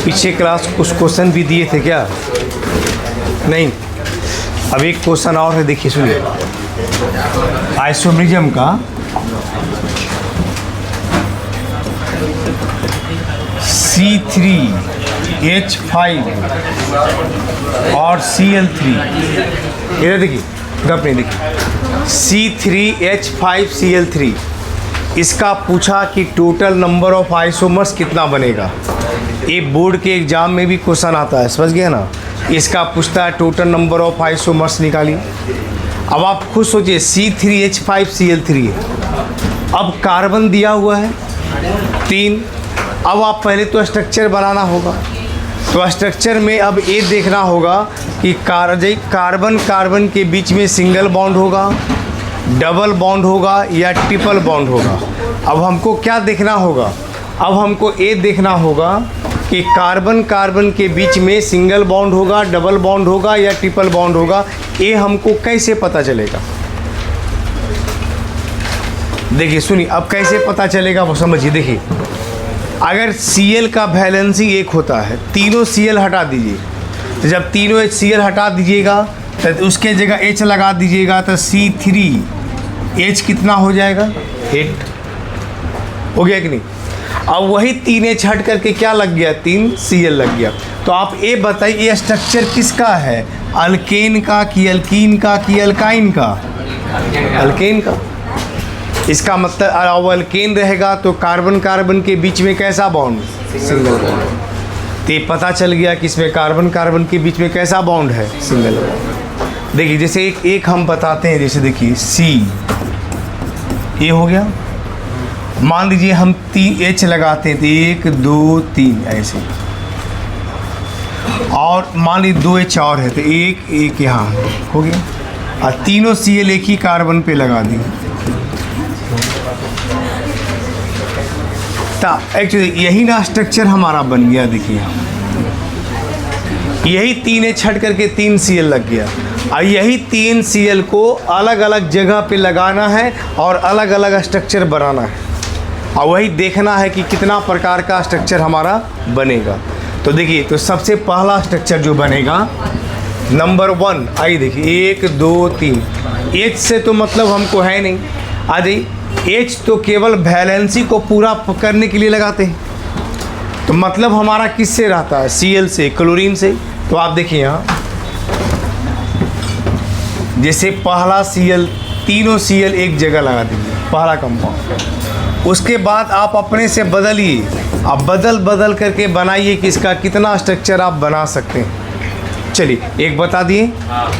पीछे क्लास कुछ क्वेश्चन भी दिए थे क्या? नहीं। अब एक क्वेश्चन और है, देखिए सुनिए। आइसोमेरिज्म का C3H5 और Cl3, इधर देखिए, गप नहीं, देखिए C3H5Cl3, इसका पूछा कि टोटल नंबर ऑफ आइसोमर्स कितना बनेगा। ये बोर्ड के एग्जाम में भी क्वेश्चन आता है, समझ गए ना। इसका पूछता है टोटल नंबर ऑफ आइसोमर्स निकालिए। अब आप खुद सोचिए, C3H5Cl3 है, अब कार्बन दिया हुआ है 3। अब आप पहले तो स्ट्रक्चर बनाना होगा, तो स्ट्रक्चर में अब ये देखना होगा कि कार्बन कार्बन के बीच में सिंगल बॉन्ड होगा, डबल बॉन्ड होगा या ट्रिपल बॉन्ड होगा। अब हमको क्या देखना होगा? अब हमको ये देखना होगा कि कार्बन कार्बन के बीच में सिंगल बॉन्ड होगा, डबल बॉन्ड होगा या ट्रिपल बॉन्ड होगा। ये हमको कैसे पता चलेगा? देखिए सुनिए, अब कैसे पता चलेगा वो समझिए। देखिए, अगर Cl का वैलेंसी 1 होता है, तीनों Cl हटा दीजिए, तो जब तीनों Cl हटा दीजिएगा तो उसके जगह H लगा दीजिएगा, तो C3H कितना हो जाएगा? 8 हो गया कि नहीं? अब वही 3H हट करके क्या लग गया? 3 Cl लग गया। तो आप ये बताइए, ये स्ट्रक्चर किसका है? अल्केन का कि अल्कीन का कि अल्काइन का? अल्केन का। इसका मतलब अब अल्केन रहेगा तो कार्बन कार्बन के बीच में कैसा बॉन्ड? Single bond. तो ये पता चल गया कि इसमें कार्बन कार्बन के बीच में कैसा बॉन्ड है? Single bond. देखिए जैसे एक हम बताते हैं, जैसे देखिए C ये हो गया। मान लीजिए हम 3H लगाते हैं तो 1 2 3 ऐसे, और मान लीजिए 2H और है तो 1 1 यहाँ हो गया, और तीनों Cl एक ही कार्बन पे लगा दी। तो एक्चुअली यही ना स्ट्रक्चर हमारा बन गया। देखिए यही 3H हट करके 3 Cl लग गया, और यही 3 Cl को अलग अलग जगह पे लगाना है और अलग अलग स्ट्रक्चर बनाना है, और वही देखना है कि कितना प्रकार का स्ट्रक्चर हमारा बनेगा। तो देखिए, तो सबसे पहला स्ट्रक्चर जो बनेगा नंबर 1, आइए देखिए 1 2 3। H से तो मतलब हमको है नहीं, आ जाइए। H तो केवल वैलेंसी को पूरा करने के लिए लगाते हैं, तो मतलब हमारा किससे रहता है? Cl से, क्लोरीन से। तो आप देखिए यहाँ, जैसे पहला Cl, तीनों Cl एक जगह लगा दीजिए, पहला कंपाउंड। उसके बाद आप अपने से बदलिए, आप बदल करके बनाइए कि इसका कितना स्ट्रक्चर आप बना सकते हैं। चलिए एक बता दिए,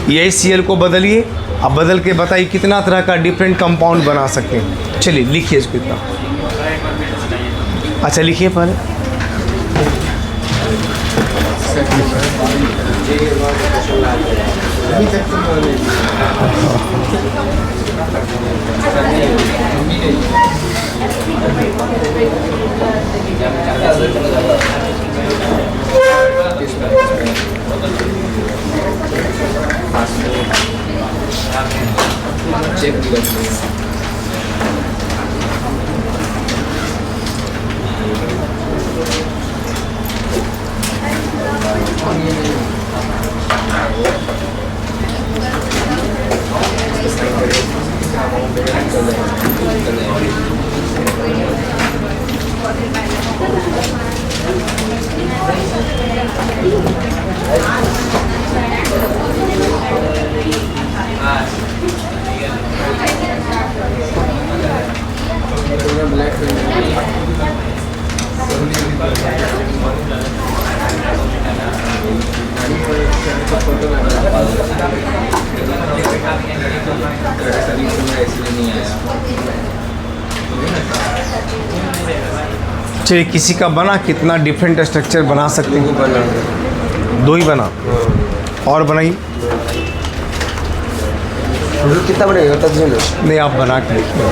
यही Cl को बदलिए, अब बदल के बताइए कितना तरह का डिफरेंट कंपाउंड बना सकते हैं। चलिए लिखिए इसको इतना। अच्छा लिखिए पहले। चलिए किसी का बना, कितना डिफरेंट स्ट्रक्चर बना सकते हैं? 2 ही बना, और बनाइए। कितना बनेगा तब? नहीं आप बना के देखिए।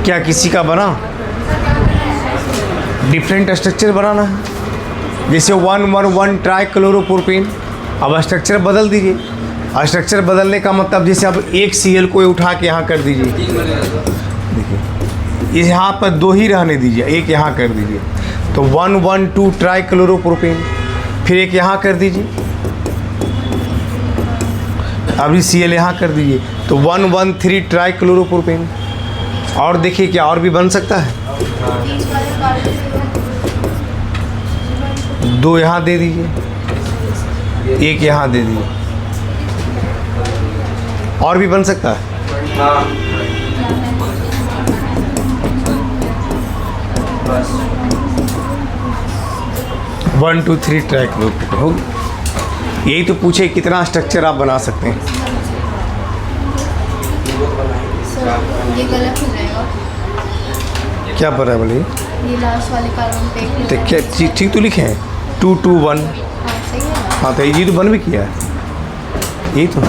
क्या किसी का बना डिफरेंट स्ट्रक्चर बनाना है, जैसे 111 ट्राइक्लोरोप्रोपेन। अब स्ट्रक्चर बदल दीजिए। स्ट्रक्चर बदलने का मतलब जैसे अब एक Cl को उठा के यहाँ कर दीजिए, देखिए यहाँ पर 2 ही रहने दीजिए, एक यहाँ कर दीजिए तो 112 ट्राइक्लोरोप्रोपेन, फिर एक यहाँ कर दीजिए, अभी Cl यहाँ कर दीजिए तो 113 ट्राइक्लोरोप्रोपेन। और देखिए क्या और भी बन सकता है, 2 यहाँ दे दीजिए, एक यहाँ दे दीजिए, और भी बन सकता है। 1 2 3 ट्राइक्लोरोप्रोपेन हो गया। यही तो पूछे कितना स्ट्रक्चर आप बना सकते हैं। ये गलत हो जाएगा। क्या पता है बोलिए, ये लास्ट वाले कार्बन पे तो क्या ठीक तो लिखे हैं 2 2 1। हाँ सही है ना। हाँ तो ये तो बन भी किया है, यही तो।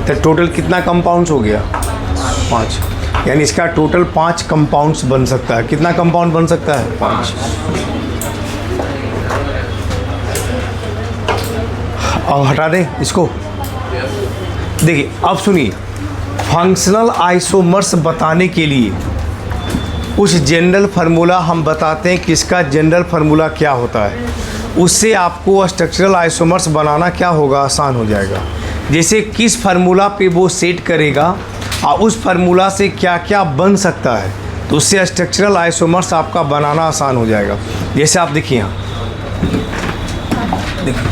तो टोटल कितना कंपाउंड्स हो गया, 5, यानी इसका टोटल 5 कंपाउंड्स बन सकता है। कितना कंपाउंड बन सकता है, 5। अब हटा दें इसको। देखिए अब सुनिए, फंक्शनल आइसोमर्स बताने के लिए कुछ जनरल फार्मूला हम बताते हैं कि इसका जनरल फार्मूला क्या होता है, उससे आपको स्ट्रक्चरल आइसोमर्स बनाना क्या होगा, आसान हो जाएगा। जैसे किस फार्मूला पे वो सेट करेगा और उस फार्मूला से क्या क्या बन सकता है, तो उससे स्ट्रक्चरल आइसोमर्स आपका बनाना आसान हो जाएगा। जैसे आप देखिए यहाँ, देखिए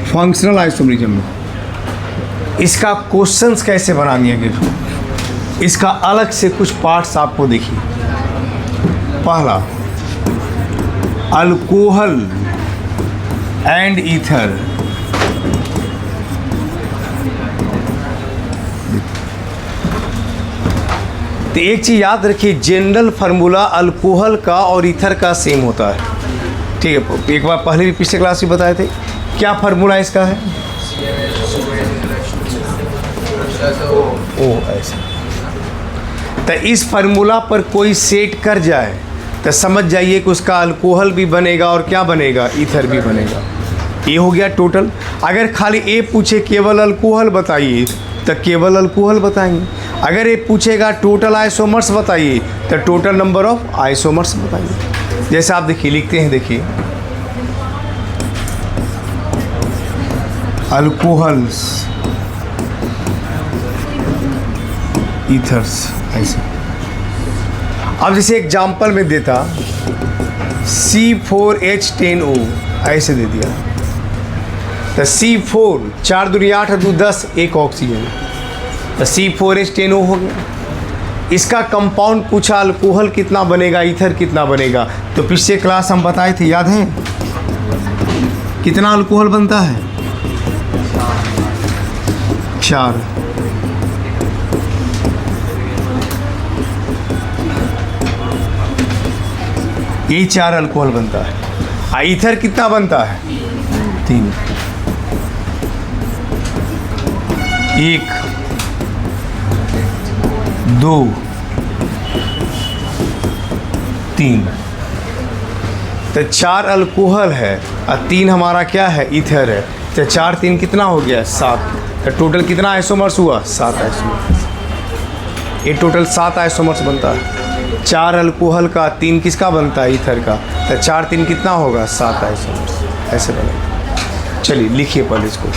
फंक्शनल आइसोमरिज्म में इसका क्वेश्चंस कैसे बना दिया गया, इसका अलग से कुछ पार्ट्स आपको देखिए। पहला, अल्कोहल एंड ईथर। तो एक चीज़ याद रखिए, जनरल फार्मूला अल्कोहल का और ईथर का सेम होता है, ठीक है। एक बार पहले भी पिछले क्लास में बताए थे, क्या फार्मूला इसका है, ओ ऐसा। तो इस फार्मूला पर कोई सेट कर जाए तो समझ जाइए कि उसका अल्कोहल भी बनेगा और क्या बनेगा, ईथर भी बनेगा। ये हो गया टोटल। अगर खाली ए पूछे केवल अल्कोहल बताइए तो केवल अल्कोहल बताएंगे। अगर ये पूछेगा टोटल आइसोमर्स बताइए तो टोटल नंबर ऑफ आइसोमर्स बताइए। जैसे आप देखिए लिखते हैं, देखिए अल्कोहल्स, ईथर्स, ऐसे। अब जैसे एग्जाम्पल में देता C4H10O, ऐसे दे दिया तो C4 4 दूनी 8 2 10, एक ऑक्सीजन, तो C4H10O हो गया। इसका कंपाउंड पूछा अल्कोहल कितना बनेगा, ईथर कितना बनेगा, तो पिछले क्लास हम बताए थे, याद है कितना अल्कोहल बनता है, 4। यही 4 अल्कोहल बनता है। ईथर कितना बनता है, 3। 1 2 3, तो 4 अल्कोहल है और 3 हमारा क्या है, ईथर है। तो 4 3 कितना हो गया, 7। तो टोटल कितना आइसोमर्स हुआ? 7 आइसोमर्स। ये टोटल 7 आइसोमर्स बनता है। 4 अल्कोहल का, 3 किसका बनता है? ईथर का। तो 4 3 कितना होगा? 7 आइसोमर्स। ऐसे बनेगा। चलिए लिखिए पहले इसको।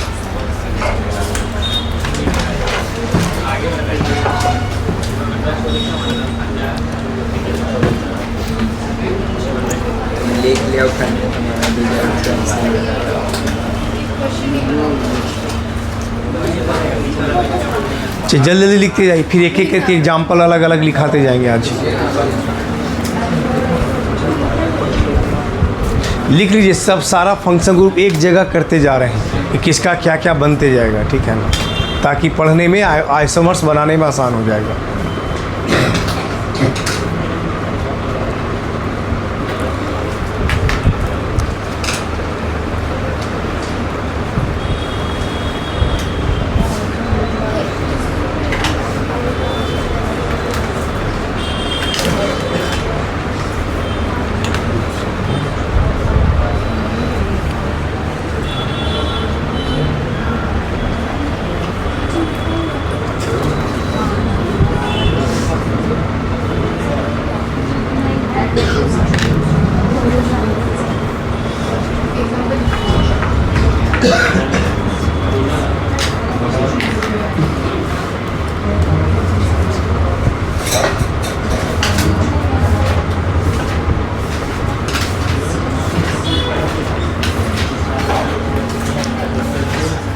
लेक लेआउट करने जल्दी जल्दी लिखते जाइए, फिर एक एक करके एग्जाम्पल अलग अलग लिखाते जाएंगे। आज लिख लीजिए सब, सारा फंक्शन ग्रुप एक जगह करते जा रहे हैं कि किसका क्या क्या बनते जाएगा, ठीक है ना, ताकि पढ़ने में आइसोमर्स बनाने में आसान हो जाएगा।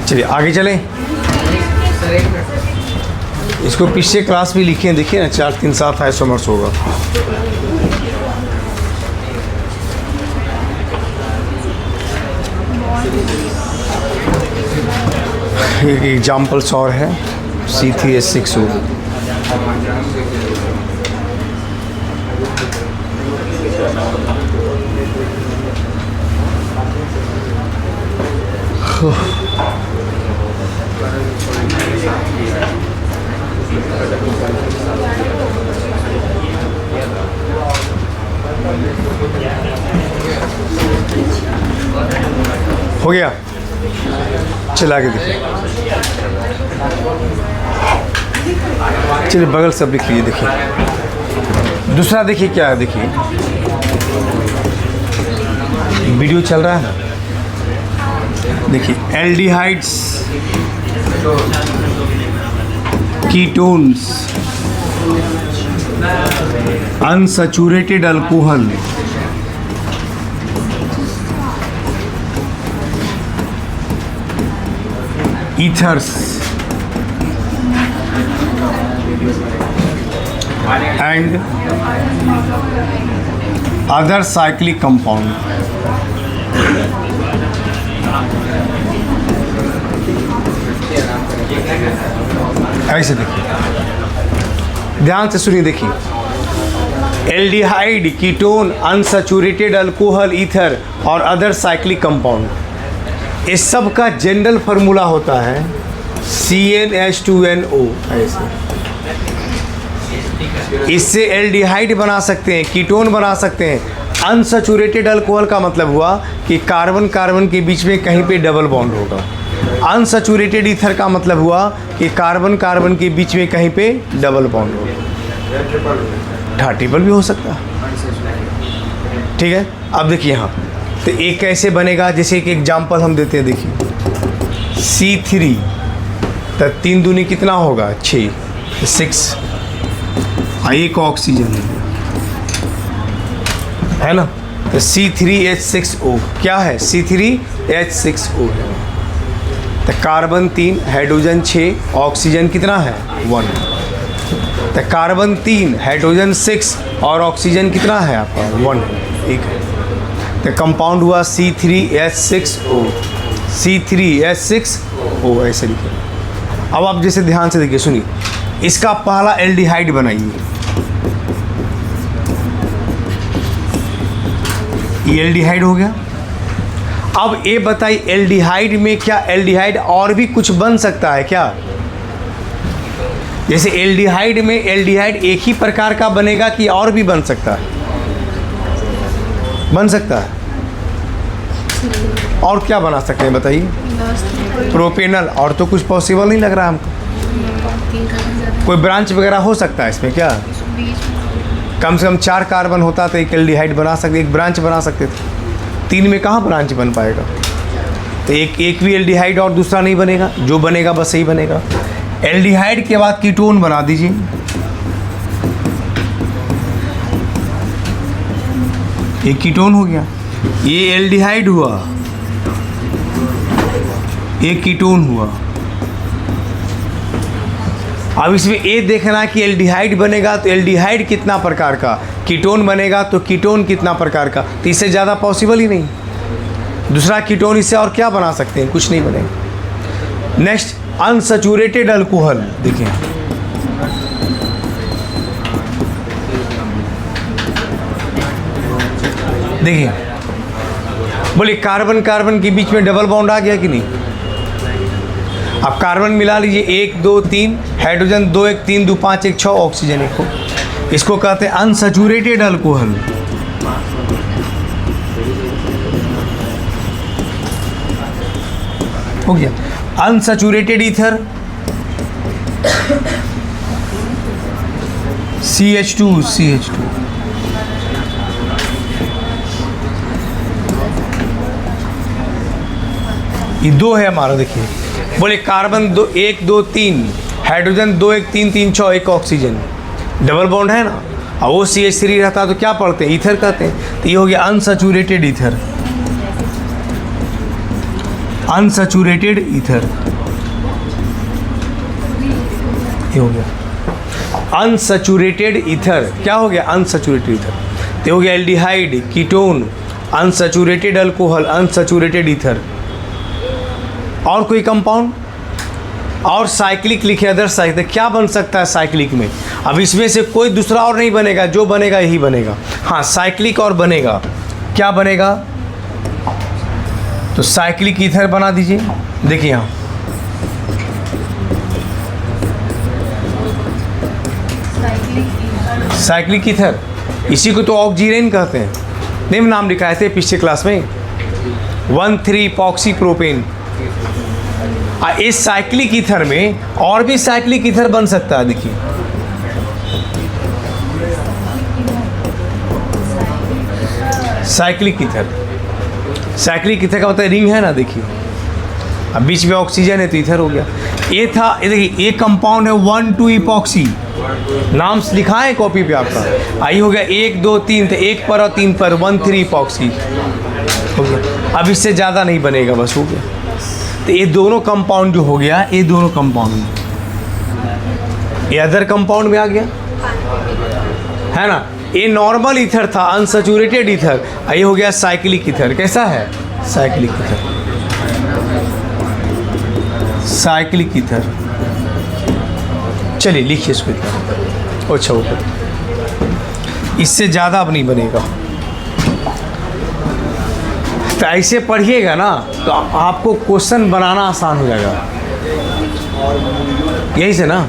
चलिए आगे चलें। इसको पिछले क्लास में लिखे हैं, देखिए ना, 4 3 7 आइसोमर्स होगा। एक एग्जाम्पल्स और है, C3H6O। हो गया। चला के देखिए। चलिए बगल सब लिख लीजिए। देखिए दूसरा, देखिए क्या है, देखिए वीडियो चल रहा है ना। देखिए aldehydes, ketones, unsaturated alcohol, ethers and other cyclic compound। ऐसे देखिए, ध्यान से सुनिए। देखिए aldehyde, ketone, unsaturated alcohol, ether और अदर साइक्लिक कंपाउंड, इस सब का जनरल फार्मूला होता है CnH2NO। ऐसे इससे एल्डिहाइड बना सकते हैं, कीटोन बना सकते हैं। अनसैचुरेटेड अल्कोहल का मतलब हुआ कि कार्बन कार्बन के बीच में कहीं पे डबल बॉन्ड होगा। अनसैचुरेटेड ईथर का मतलब हुआ कि कार्बन कार्बन के बीच में कहीं पे डबल बॉन्ड होगा। ट्रिपल भी हो सकता है, ठीक है। अब देखिए यहाँ तो एक कैसे बनेगा, जैसे एक एग्जाम्पल हम देते हैं। देखिए C3, तो 3 दूनी कितना होगा? 6, 6। एक ऑक्सीजन है ना, तो C3H6O क्या है? C3H6O है। तो कार्बन 3, हाइड्रोजन 6, ऑक्सीजन कितना है? 1। तो कार्बन 3, हाइड्रोजन 6 और ऑक्सीजन कितना है आपका? 1 है, एक है। तो कंपाउंड हुआ C3H6O, C3H6O ऐसे लिखे। अब आप जैसे ध्यान से देखिए, सुनिए, इसका पहला एल्डिहाइड बनाइए। ये एल्डिहाइड हो गया। अब ये बताइए एल्डिहाइड में क्या एल्डिहाइड और भी कुछ बन सकता है क्या? जैसे एल्डिहाइड में एल्डिहाइड एक ही प्रकार का बनेगा कि और भी बन सकता है? बन सकता है। और क्या बना सकते हैं बताइए? प्रोपेनल। और तो कुछ पॉसिबल नहीं लग रहा हमको। कोई ब्रांच वगैरह हो सकता है इसमें क्या? कम से कम 4 कार्बन होता तो एक एल्डिहाइड बना सकते, एक ब्रांच बना सकते थे। 3 में कहाँ ब्रांच बन पाएगा? तो एक भी एल्डिहाइड और दूसरा नहीं बनेगा, जो बनेगा बस यही बनेगा। एल्डिहाइड के बाद कीटोन बना दीजिए। एक कीटोन हो गया, ये एल्डिहाइड हुआ, एक कीटोन हुआ। अब इसमें ये देखना कि एल्डिहाइड बनेगा तो एल्डिहाइड कितना प्रकार का, कीटोन बनेगा तो कीटोन कितना प्रकार का। तो इससे ज़्यादा पॉसिबल ही नहीं। दूसरा कीटोन इससे और क्या बना सकते हैं? कुछ नहीं बनेगा। Next, unsaturated alcohol. देखिए देखिए, बोले कार्बन कार्बन के बीच में डबल बॉन्ड आ गया कि नहीं? अब कार्बन मिला लीजिए, 1 2 3, हाइड्रोजन 2 1 3 2 5 1 6, ऑक्सीजन 1 हो। इसको कहते हैं अनसैचुरेटेड अल्कोहल। हो गया। Unsaturated ether, CH2। ये 2 है हमारा। देखिए बोले carbon 2 1 2 3, hydrogen 2 1 3 3 6, 1 oxygen, double bond है ना। और वो CH3 रहता तो क्या पढ़ते हैं? ईथर कहते हैं। तो ये हो गया अनसैचुरेटेड ईथर। अनसैचुरेटेड ईथर ये हो गया अनसैचुरेटेड ईथर। क्या हो गया? Unsaturated ether. ये हो गया aldehyde, ketone, unsaturated alcohol, unsaturated ether. और कोई कंपाउंड? और साइक्लिक लिखे, अदर साइक्लिक। क्या बन सकता है साइक्लिक में? अब इसमें से कोई दूसरा और नहीं बनेगा, जो बनेगा यही बनेगा। हाँ, साइक्लिक और बनेगा। क्या बनेगा? तो साइक्लिक ईथर बना दीजिए। देखिए यहाँ साइक्लिक ईथर, इसी को तो ऑक्जीरेन कहते हैं। निम्न नाम लिखाए थे पिछले क्लास में, 1,3-पॉक्सी प्रोपेन। इस साइक्लिक ईथर में और भी साइक्लिक ईथर बन सकता है। देखिए साइक्लिक ईथर, साइक्लिक ईथर का मतलब रिंग है ना। देखिए अब बीच में ऑक्सीजन है तो ईथर हो गया। ये था, ये देखिए, एक कंपाउंड है 1,2-इपॉक्सी। नाम लिखा है कॉपी पे आपका। आई हो गया 1 2 3, तो 1 पर और 3 पर 1,3-इपॉक्सी हो गया। अब इससे ज़्यादा नहीं बनेगा, बस हो गया। तो ये दोनों कंपाउंड जो हो गया, ये दोनों कंपाउंड, ये अदर कंपाउंड में आ गया है ना। ये नॉर्मल ईथर था, अनसैचुरेटेड ईथर। ये हो गया साइक्लिक ईथर। कैसा है? Cyclic ether. Cyclic ether. चलिए लिखिए इसको इतना। अच्छा ऊपर, इससे ज़्यादा अब नहीं बनेगा। तो ऐसे पढ़िएगा ना तो आपको क्वेश्चन बनाना आसान हो जाएगा। यही से ना।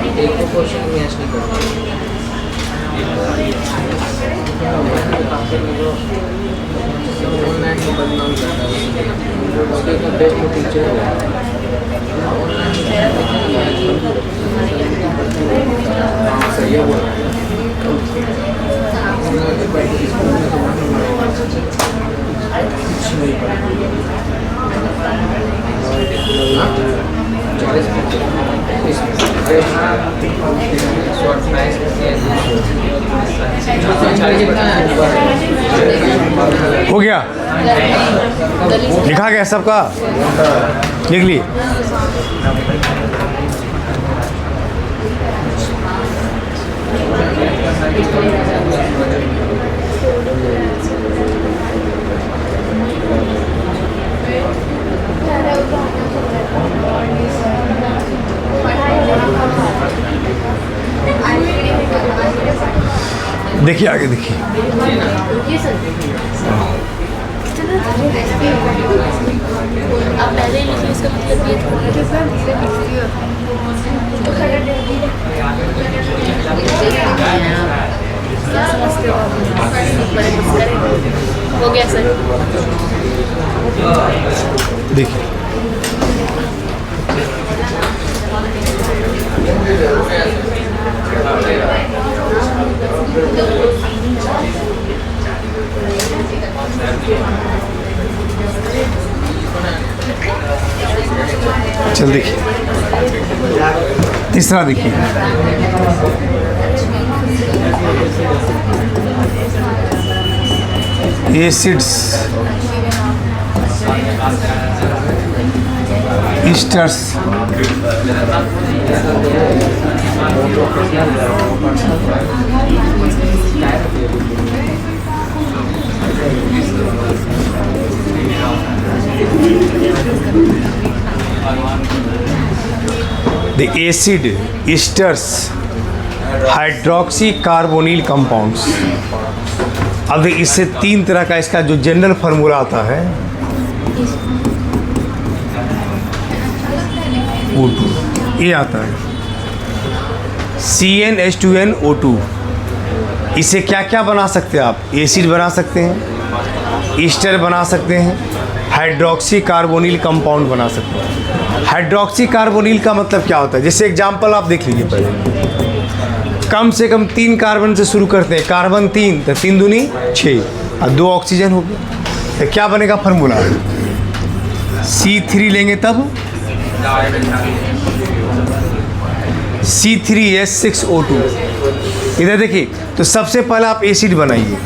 देखिए एक तो क्वेश्चन मैच नहीं करता। ऑनलाइन में बदनाम करता है, उसके तो डेट में टीचर सही है। कुछ नहीं पढ़ा। हो गया, लिखा गया सबका, लिख लिए। देखिए आगे देखिए, आप पहले ही लिखिए, इसका मतलब ये हो गया सर। देखिए चल देखिए, तीसरा देखिए, acids, esters, the acid esters hydroxy carbonyl compounds. अब इससे 3 तरह का इसका जो जनरल फार्मूला आता है O2, ये आता है CnH2nO2। इसे क्या क्या बना सकते हैं आप? एसिड बना सकते हैं, ईस्टर बना सकते हैं, हाइड्रोक्सी कार्बोनिल कंपाउंड बना सकते हैं। हाइड्रोक्सी कार्बोनिल का मतलब क्या होता है? जैसे एग्जांपल आप देख लीजिए, पहले कम से कम 3 कार्बन से शुरू करते हैं, कार्बन 3 तो 3 दूनी 6 और 2 ऑक्सीजन हो गया, तो क्या बनेगा फार्मूला? C3 लेंगे तब C3H6O2। इधर देखिए, तो सबसे पहले आप एसिड बनाइए,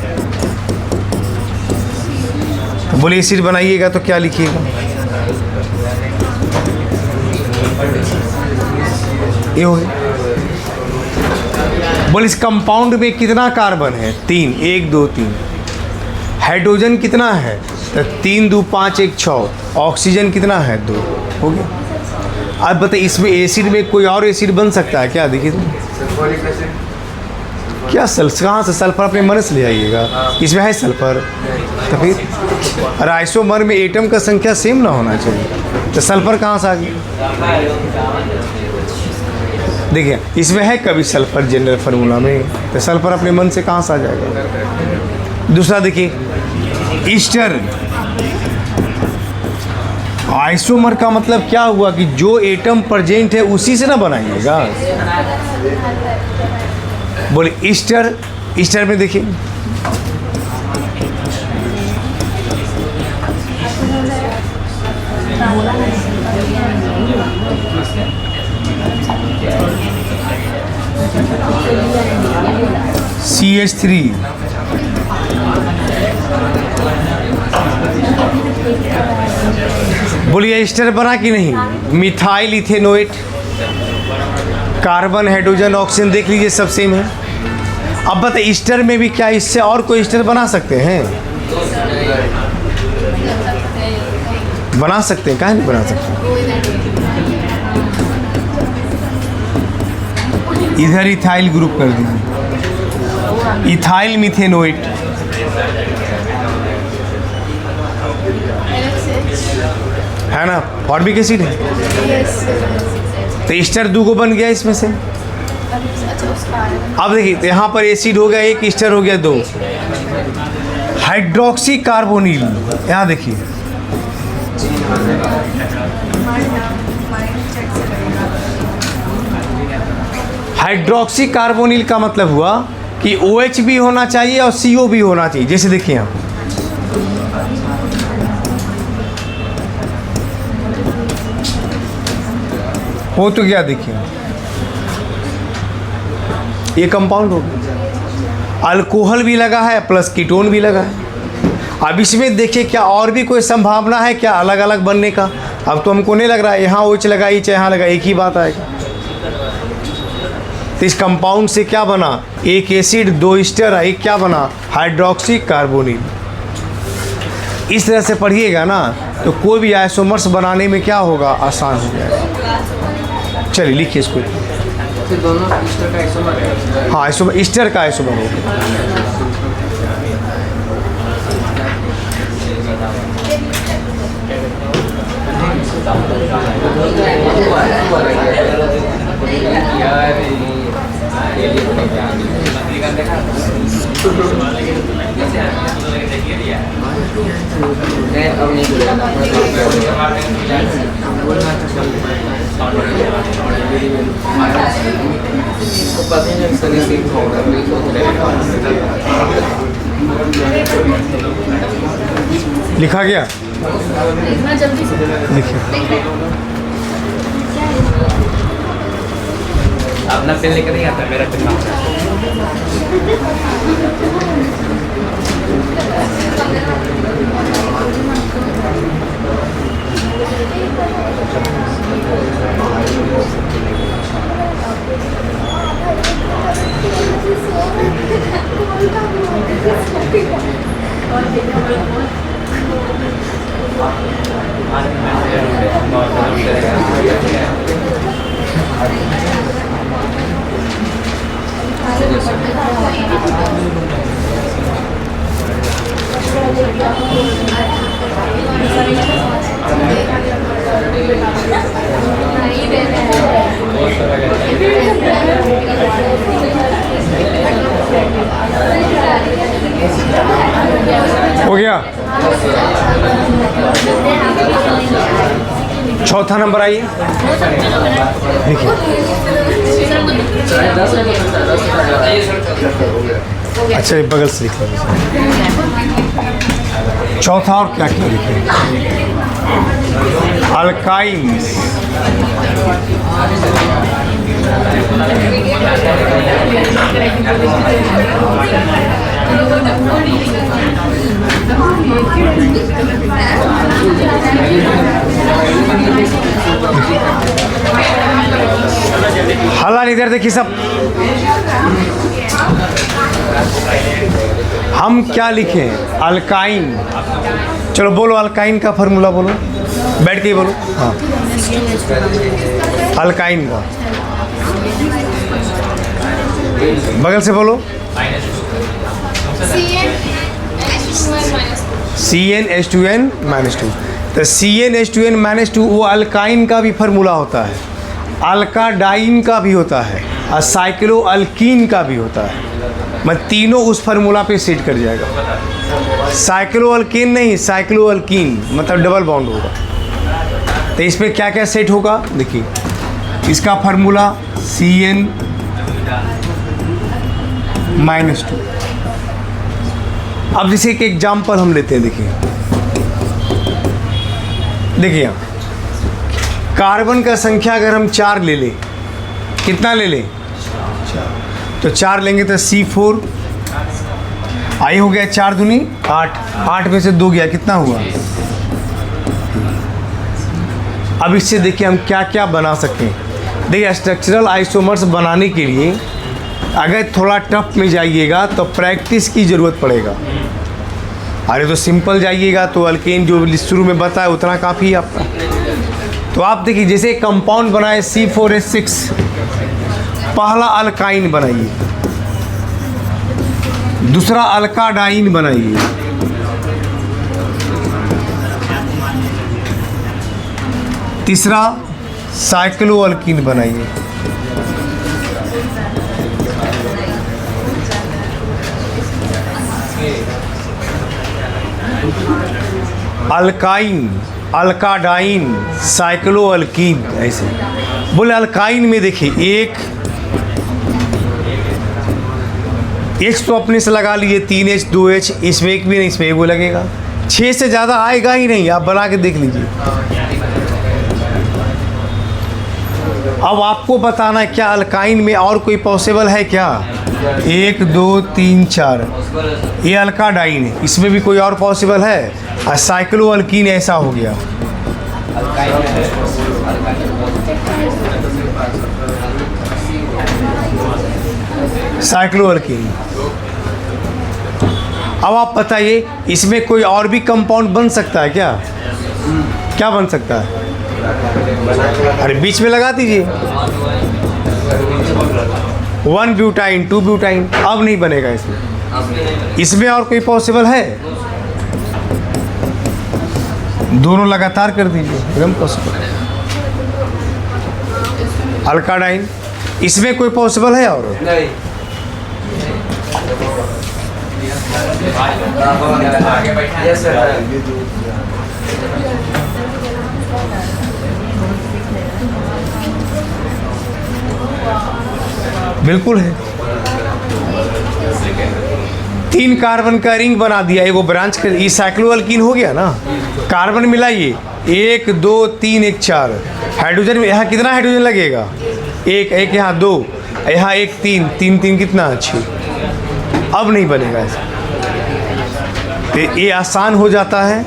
तो बोले एसिड बनाइएगा तो क्या लिखिएगा? ये हो गया। बोले इस कंपाउंड में कितना कार्बन है? 3, 1 2 3। हाइड्रोजन कितना है? तो 3 2 5 1 6। ऑक्सीजन कितना है? 2। हो गया। अब बताइए, इसमें एसिड में कोई और एसिड बन सकता है क्या? देखिए तो क्या कहाँ से सल्फर अपने मन से ले आइएगा? इसमें है सल्फर, तो फिर और आइसोमर में एटम का संख्या सेम ना होना चाहिए, तो सल्फर कहाँ से आ गया? देखिए इसमें है कभी सल्फर जनरल फार्मूला में, तो सल्फर अपने मन से कहाँ से आ जाएगा? दूसरा देखिए, ईस्टर। आइसोमर का मतलब क्या हुआ कि जो एटम प्रेजेंट है उसी से ना बनाइएगा। बोले ईस्टर, ईस्टर में देखिए CH3, बोलिए ईस्टर बना कि नहीं? Methyl ethanoate, carbon hydrogen oxygen देख लीजिए सब सेम है। अब बताइए ईस्टर में भी क्या इससे और कोई ईस्टर बना सकते हैं? बना सकते हैं, काहे नहीं बना सकते? इधर इथाइल ग्रुप कर दीजिए, इथाइल मिथेनोएट, है ना, फॉर्मिक एसिड है, तो ईस्टर 2 बन गया इसमें से। अब देखिए यहाँ पर एसिड हो गया 1, ईस्टर हो गया 2। हाइड्रोक्सी कार्बोनिल, यहाँ देखिए हाइड्रोक्सी कार्बोनिल का मतलब हुआ कि OH भी होना चाहिए और CO भी होना चाहिए। जैसे देखिए यहाँ हो तो क्या, देखिए ये कंपाउंड हो गया। अल्कोहल भी लगा है प्लस कीटोन भी लगा है। अब इसमें देखिए क्या और भी कोई संभावना है क्या अलग अलग बनने का? अब तो हमको नहीं लग रहा है यहाँ OH लगा चाहे यहाँ लगा एक ही बात आएगा। तो इस कंपाउंड से क्या बना? एक एसिड, 2 ईस्टर, एक क्या बना? Hydroxy carbonyl. इस तरह से पढ़िएगा ना तो कोई भी आइसोमर्स बनाने में क्या होगा? आसान हो जाएगा। चलिए लिखिए इसको। फिर दोनों ईस्टर का आइसोमर है। हाँ आइसोमर, ईस्टर का आइसोमर होगा। अब नहीं पता ही नहीं सनी सीख होगा लिखा गया? इतना जल्दी से लिखिए। अपना पेन लेकर नहीं आता, मेरा पेन हो गया। चौथा नंबर आइए, देखिए। अच्छा ये बगल से लिख लीजिए। चौथा और क्या क्या लिखे? अल्काइन्स। हल्ला इधर देखिए सब। हम क्या लिखें? अल्काइन। चलो बोलो अल्काइन का फार्मूला बोलो, बैठ के ही बोलो। हाँ अल्काइन का बगल से बोलो। CnH2n-2। तो CnH2n-2 वो अल्काइन का भी फार्मूला होता है, अल्काडाइन का भी होता है और साइक्लोअल्कीन का भी होता है। मैं तीनों उस फार्मूला पे सेट कर जाएगा। साइक्लोअल्कीन नहीं, साइक्लोअल्कीन मतलब डबल बॉन्ड होगा। तो इसमें क्या क्या सेट होगा देखिए। इसका फार्मूला Cn-2। अब जैसे एक एग्जाम्पल हम लेते हैं, देखिए देखिए यहाँ कार्बन का संख्या अगर हम 4 ले लें, कितना ले लें? 4। तो 4 लेंगे तो C4 आई हो गया, 4 दूनी 8, 8 में से 2 गया, कितना हुआ? अब इससे देखिए हम क्या क्या बना सकें। देखिए स्ट्रक्चरल आइसोमर्स बनाने के लिए अगर थोड़ा टफ में जाइएगा तो प्रैक्टिस की ज़रूरत पड़ेगा। अरे तो सिंपल जाइएगा तो अल्केन जो शुरू में बताया उतना काफ़ी है आपका। तो आप देखिए जैसे कंपाउंड बनाए C4H6, पहला अल्काइन बनाइए, दूसरा अल्काडाइन बनाइए, तीसरा साइक्लोअल्कीन बनाइए, अल्काइन, अल्काडाइन, साइक्लोअल्कीन। ऐसे बोले अल्काइन में देखिए एक H तो अपने से लगा लिए, 3H 2H, इसमें एक भी नहीं, इसमें एक वो लगेगा। 6 से ज़्यादा आएगा ही नहीं, आप बना के देख लीजिए। अब आपको बताना है क्या अल्काइन में और कोई पॉसिबल है क्या? 1 2 3 4 ये अल्काडाइन है, इसमें भी कोई और पॉसिबल है? साइक्लो अल्कीन ऐसा हो गया। Cyclo alkyne. अब आप बताइए इसमें कोई और भी कंपाउंड बन सकता है क्या? क्या बन सकता है? अरे बीच में लगा दीजिए 1 ब्यूटाइन 2 ब्यूटाइन। अब नहीं बनेगा इसमें। इसमें और कोई पॉसिबल है? दोनों लगातार कर दीजिए, एकदम पॉसिबल। अल्काडाइन, इसमें कोई पॉसिबल है और? नहीं। Yes sir. बिल्कुल है। 3 कार्बन का रिंग बना दिया, एगो ब्रांच कर, ये साइक्लो अल्कीन हो गया ना। कार्बन मिलाइए 1 2 3 1 4। हाइड्रोजन में यहाँ कितना हाइड्रोजन लगेगा? 1 यहाँ 2, यहाँ 1 3 3 3 कितना? 6। अब नहीं बनेगा ऐसा। तो ये आसान हो जाता है।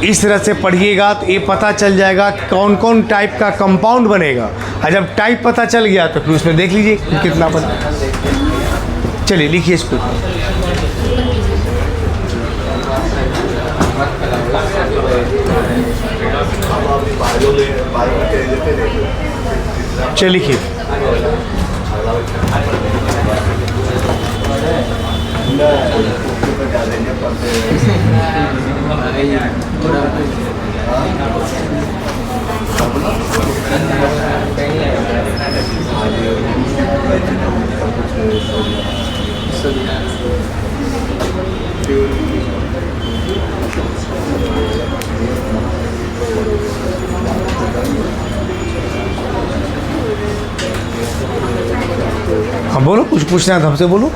इस तरह से पढ़िएगा तो ये पता चल जाएगा कौन कौन टाइप का कंपाउंड बनेगा। और जब टाइप पता चल गया तो फिर उसमें देख लीजिए कितना बना। चलिए लिखिए इसको। चलिए लिखिए। हाँ बोलो, कुछ पूछना है तो हमसे बोलो।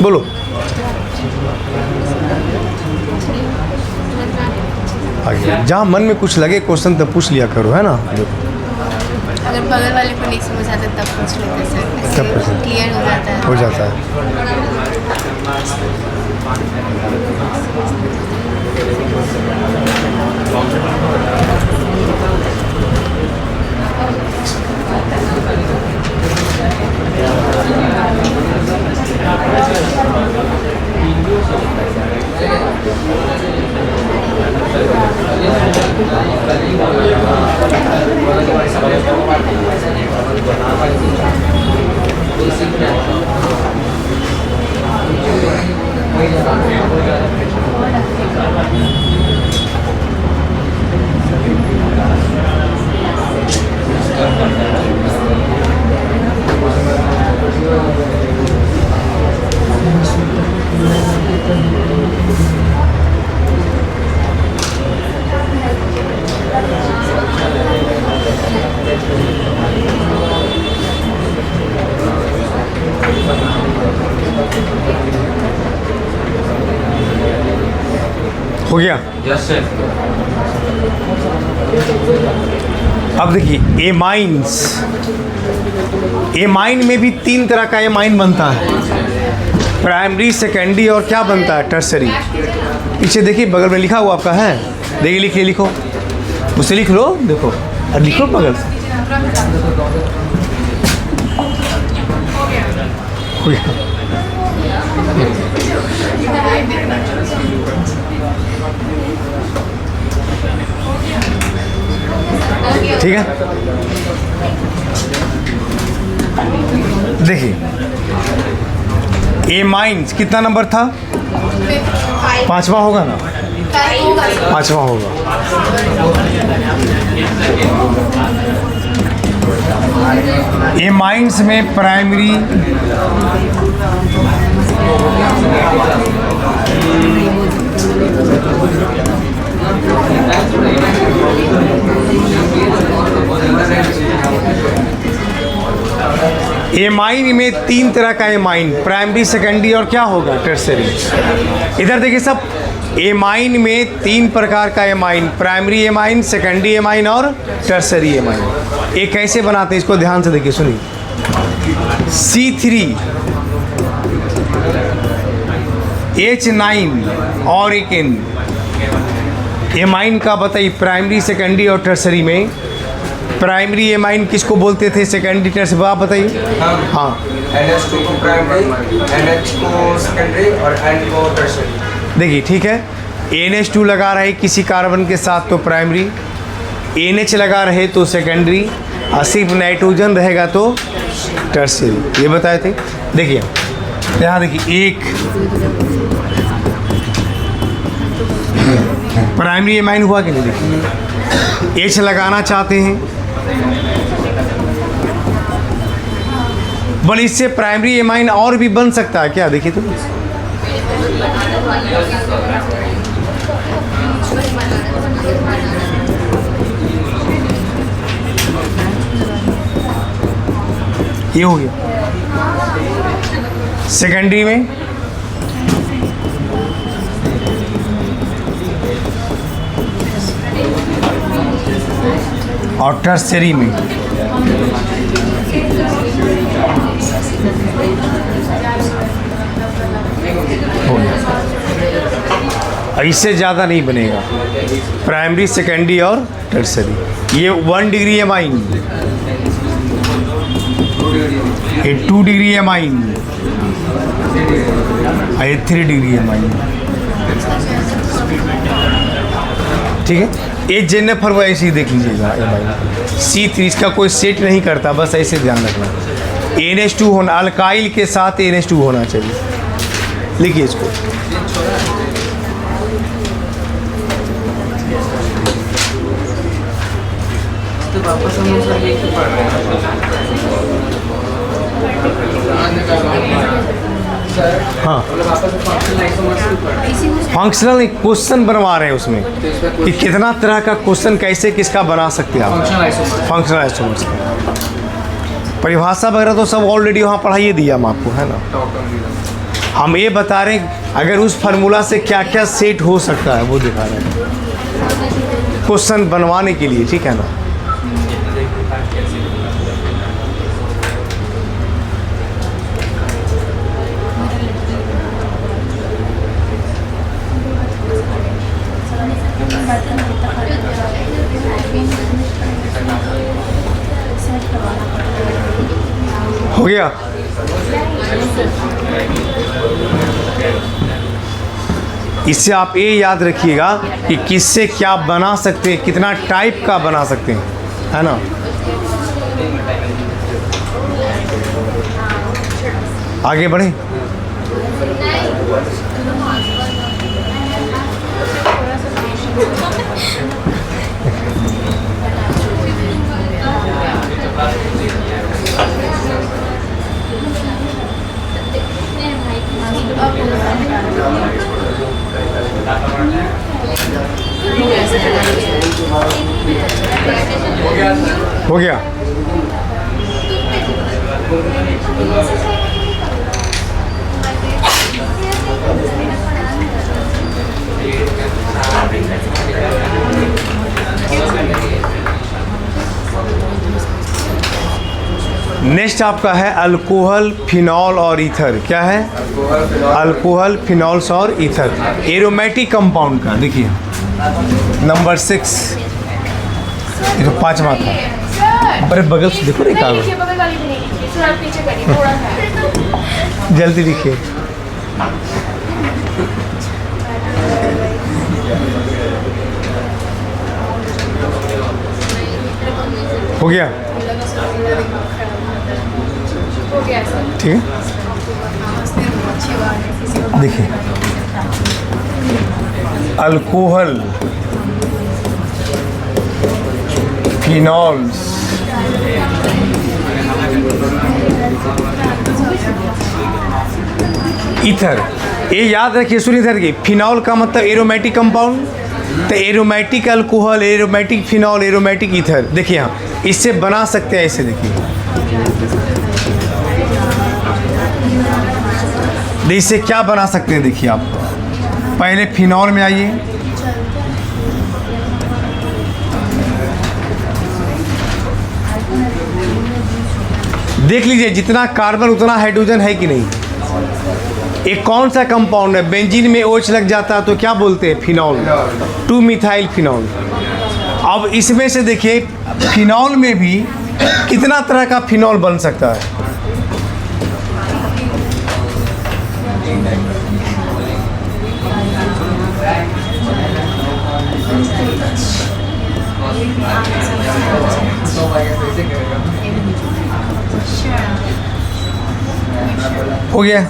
बोलो। आगे जहाँ मन में कुछ लगे क्वेश्चन तब पूछ लिया करो, है ना। अगर बगल वाले को नहीं समझ आता तब पूछ लेते सर, तब पूछ लेते। क्लियर हो जाता है। हो जाता है। हो गया। Yes sir. अब देखिए एमाइन में भी 3 तरह का एमाइन बनता है, प्राइमरी, सेकेंडरी और क्या बनता है? टर्सरी। पीछे देखिए बगल में लिखा हुआ आपका है, देखिए लिखिए, लिखो उसे लिख लो, देखो और लिखो बगल से। हो गया। ठीक है, देखिए एमाइंस कितना नंबर था? 5वां होगा ना, 5वां होगा। एमाइंस में प्राइमरी, एमाइन में 3 तरह का एमाइन, प्राइमरी, सेकेंडरी और क्या होगा? टर्सरी। इधर देखिए सब एमाइन में 3 प्रकार का amine, primary amine, secondary amine और टर्सरी एमाइन। ये कैसे बनाते हैं इसको ध्यान से देखिए, सुनिए। C3 H9 और एक N एमाइन का बताइए, प्राइमरी, सेकेंडरी और टर्सरी में प्राइमरी एमाइन किसको बोलते थे, सेकेंडरी, टर्सरी, आप बताइए। हाँ, NH2 को प्राइमरी, NH को सेकेंडरी और N को टर्शियरी। देखिए ठीक है, NH2 लगा रहे किसी कार्बन के साथ तो प्राइमरी, NH लगा रहे तो सेकेंडरी, और सिर्फ नाइट्रोजन रहेगा तो टर्सरी। ये बताए थे। देखिए यहाँ देखिए, एक प्राइमरी एमाइन हुआ कि नहीं, देखिए H लगाना चाहते हैं, बोले इससे प्राइमरी एमाइन और भी बन सकता है क्या, देखिए तो ये हो गया। सेकेंडरी में और टर्सरी में हो गया। इससे ज़्यादा नहीं बनेगा, प्राइमरी, सेकेंडरी और टर्सरी। ये 1 डिग्री एमाइन, ये 2 डिग्री एमाइन, ये 3 डिग्री एमाइन। ठीक है, ये जेनिफर वो ऐसे ही देख लीजिएगा एमाइन। C3 इसका कोई सेट नहीं करता, बस ऐसे ध्यान रखना। NH2 होना, अल्काइल के साथ NH2 होना चाहिए। लिखिए इसको। तो वापस हम लोग सर एक ही पढ़ रहे हैं सर। हाँ, मतलब वापस फंक्शनल आइसोमर्स की पढ़ रहे हैं। फंक्शनल क्वेश्चन बनवा रहे हैं उसमें कि कितना तरह का क्वेश्चन कैसे किसका बना सकते हैं आप। Functional isomers. फंक्शनल आइसोमर्स परिभाषा वगैरह तो सब ऑलरेडी वहाँ पढ़ाइए दिया हम आपको, है ना। हम ये बता रहे हैं अगर उस फार्मूला से क्या क्या सेट हो सकता है वो दिखा रहे हैं क्वेश्चन बनवाने के लिए, ठीक है ना। हो गया। इससे आप ये याद रखिएगा कि किससे क्या बना सकते हैं, कितना टाइप का बना सकते हैं, है ना। आगे बढ़े। हो गया। नेक्स्ट आपका है अल्कोहल, फिनॉल और ईथर। क्या है? अल्कोहल, फिनॉल्स और ईथर, एरोमेटिक कंपाउंड का। देखिए नंबर 6, ये तो 5वां था। अरे बगल से देखो, नहीं कागज, जल्दी लिखिए। हो गया, ठीक है। देखिए अल्कोहल, फिनॉल्स, ईथर। ये याद रखिए, सुनिए इधर की। फिनॉल का मतलब एरोमेटिक कंपाउंड, तो aromatic alcohol, aromatic phenol, aromatic ether. देखिए यहाँ इससे बना सकते हैं, ऐसे देखिए, इससे क्या बना सकते हैं, देखिए आप पहले फिनॉल में आइए। देख लीजिए जितना कार्बन उतना हाइड्रोजन है कि नहीं। एक कौन सा कंपाउंड है, बेंजीन में OH लग जाता है तो क्या बोलते हैं, फिनॉल, 2 मिथाइल फिनॉल। अब इसमें से देखिए फिनॉल में भी कितना तरह का फिनॉल बन सकता है। हो गया।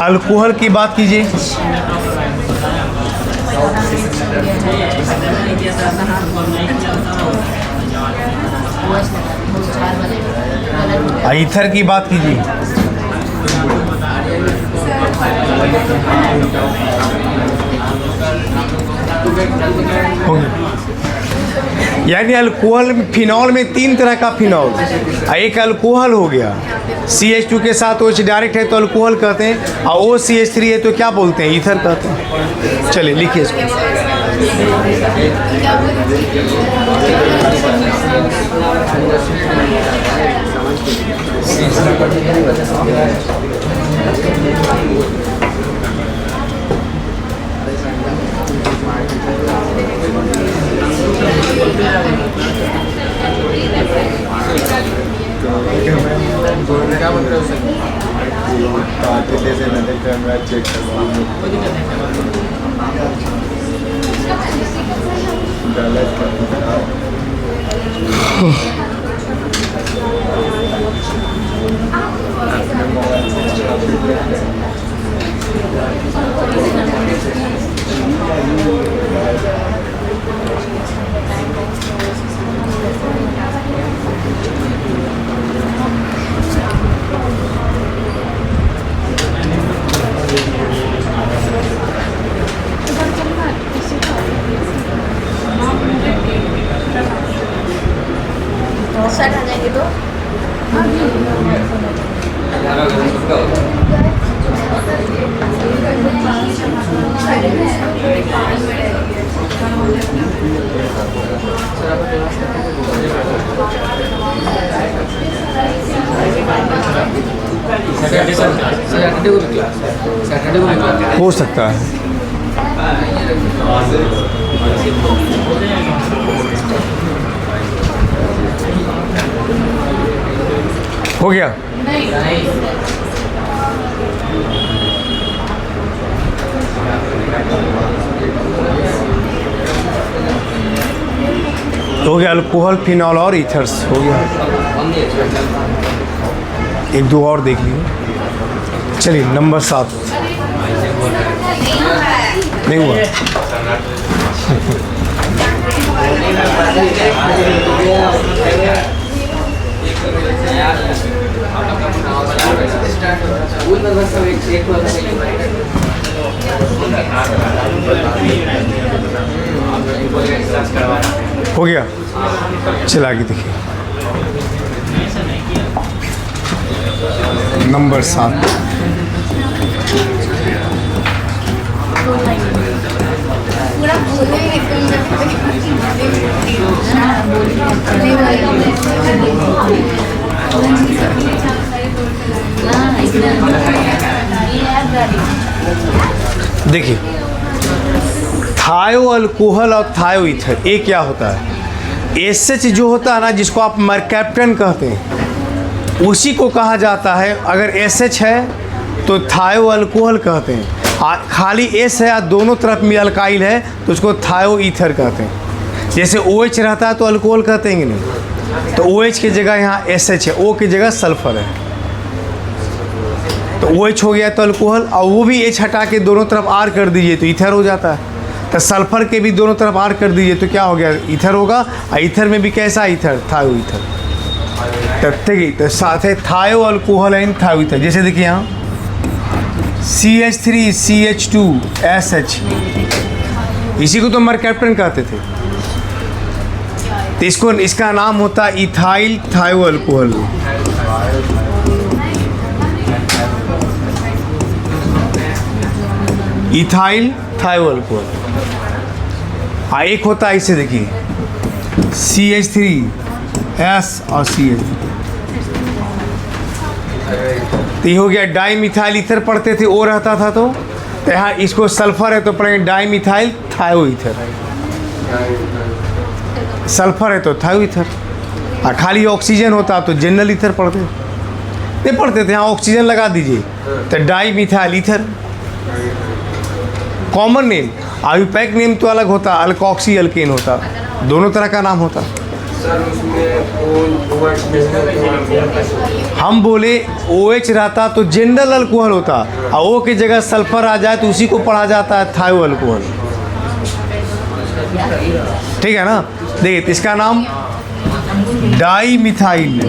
अल्कोहल की बात कीजिए। ईथर की बात कीजिए। हो गया। यानी अल्कोहल, फिनॉल में 3 तरह का फिनॉल। एक अल्कोहल हो गया, CH2 के साथ OH डायरेक्ट है तो अल्कोहल कहते हैं, और OCH3 है तो क्या बोलते हैं, ईथर कहते हैं। चलिए लिखिए इसको। क्या बोल रहे हो सर? सर आ जाएंगे तो हो सकता है। हो गया। हो गया अल्कोहल, फिनॉल और ईथर्स हो गया। एक दो और देख लीजिए। चलिए नंबर 7 नहीं हुआ। हो गया। चला आगे देखिए नंबर 7। पूरा भूले देखिए थायो अल्कोहल और थायो ईथर, ये क्या होता है, एसएच जो होता है ना, जिसको आप मरकैप्टन कहते हैं, उसी को कहा जाता है। अगर एसएच है तो थायो अल्कोहल कहते हैं, खाली एस है या दोनों तरफ में अल्काइल है तो उसको थायो ईथर कहते हैं। जैसे OH रहता है तो अल्कोहल कहते हैं कि नहीं, तो OH की जगह यहाँ SH है, O की जगह सल्फर है, तो OH हो गया तो अल्कोहल, और वो भी H हटा के दोनों तरफ R कर दीजिए तो ईथर हो जाता है। तो सल्फर के भी दोनों तरफ R कर दीजिए तो क्या हो गया, ईथर होगा। और ईथर में भी कैसा ईथर, थायो ईथर। तो ठीक है, तो साथ है थायो अल्कोहल एंड थायो ईथर। जैसे देखिए यहाँ CH3 CH2 SH, इसी को तो मरकैप्टन कहते थे। तो इसको, इसका नाम होता है इथाइल थायो अल्कोहल। इथाइल थायो अल्कोहल। एक होता है इसे देखिए CH3S और CH। तो ये हो गया डाई मिथाइल ईथर पढ़ते थे, ओ रहता था तो यहाँ इसको सल्फर है तो पढ़ेंगे डाई मिथाइल थायो ईथर। सल्फर है तो थायो ईथर। और खाली ऑक्सीजन होता तो जनरल ईथर पढ़ते नहीं पढ़ते थे। यहाँ ऑक्सीजन लगा दीजिए तो di methyl ether common name. IUPAC name तो अलग होता, अल्कोक्सी अल्केन होता, दोनों तरह का नाम होता। सर उसमें हम बोले OH रहता तो जनरल अल्कोहल होता, और O की जगह सल्फर आ जाए तो उसी को पढ़ा जाता है थायो अल्कोहल। ठीक है ना। देखिए तो इसका नाम डाई मिथाइल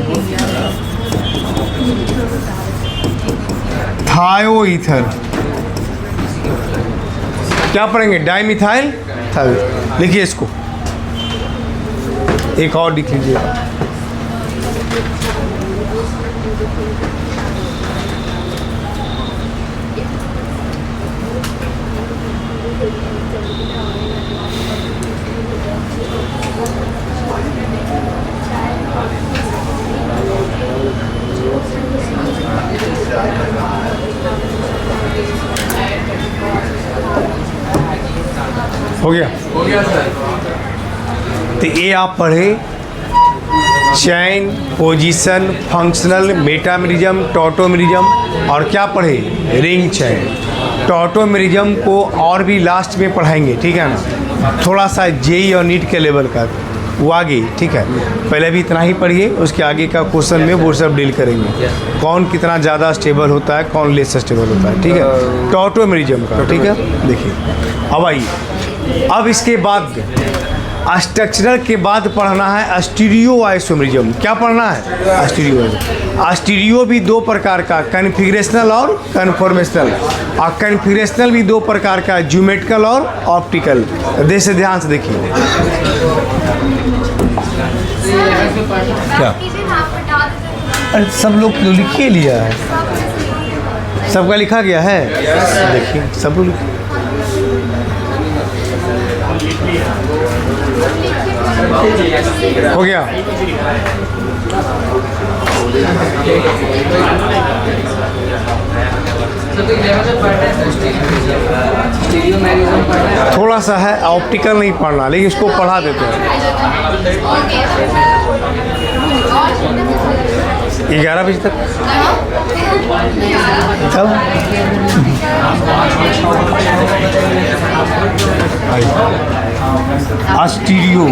थायो ईथर। क्या पढ़ेंगे? डाई मिथाइल थायो। लिखिए इसको, एक और लिख लीजिए। हो गया सर। तो ये आप पढ़े चैन, पोजीशन, फंक्शनल, मेटामेरिज्म, टॉटोमेरिज्म, और क्या पढ़े? रिंग चैन। टॉटोमेरिज्म को और भी लास्ट में पढ़ाएंगे, ठीक है ना। थोड़ा सा जेई और नीट के लेवल का वो आगे, ठीक है। पहले भी इतना ही पढ़िए, उसके आगे का क्वेश्चन में वो सब डील करेंगे। कौन कितना ज़्यादा स्टेबल होता है, कौन लेस स्टेबल होता है, ठीक है। टॉटोमेरिज्म का, ठीक है। देखिए अब आइए, अब इसके बाद स्ट्रक्चरल के बाद पढ़ना है स्टीरियो आइसोमेरिज्म। क्या पढ़ना है? स्टीरियो। स्टीरियो भी दो प्रकार का, कन्फिगरेशनल और कन्फॉर्मेशनल। और कन्फिगरेशनल भी दो प्रकार का, ज्योमेट्रिकल और ऑप्टिकल। जैसे ध्यान से देखिए क्या, अरे सब लोग तो लिख ही लिया है, सबका लिखा गया है। देखिए सब लोग हो गया। थोड़ा सा है, ऑप्टिकल नहीं पढ़ना, लेकिन इसको पढ़ा देते हैं। 11 बजे तक तब स्टीरियो।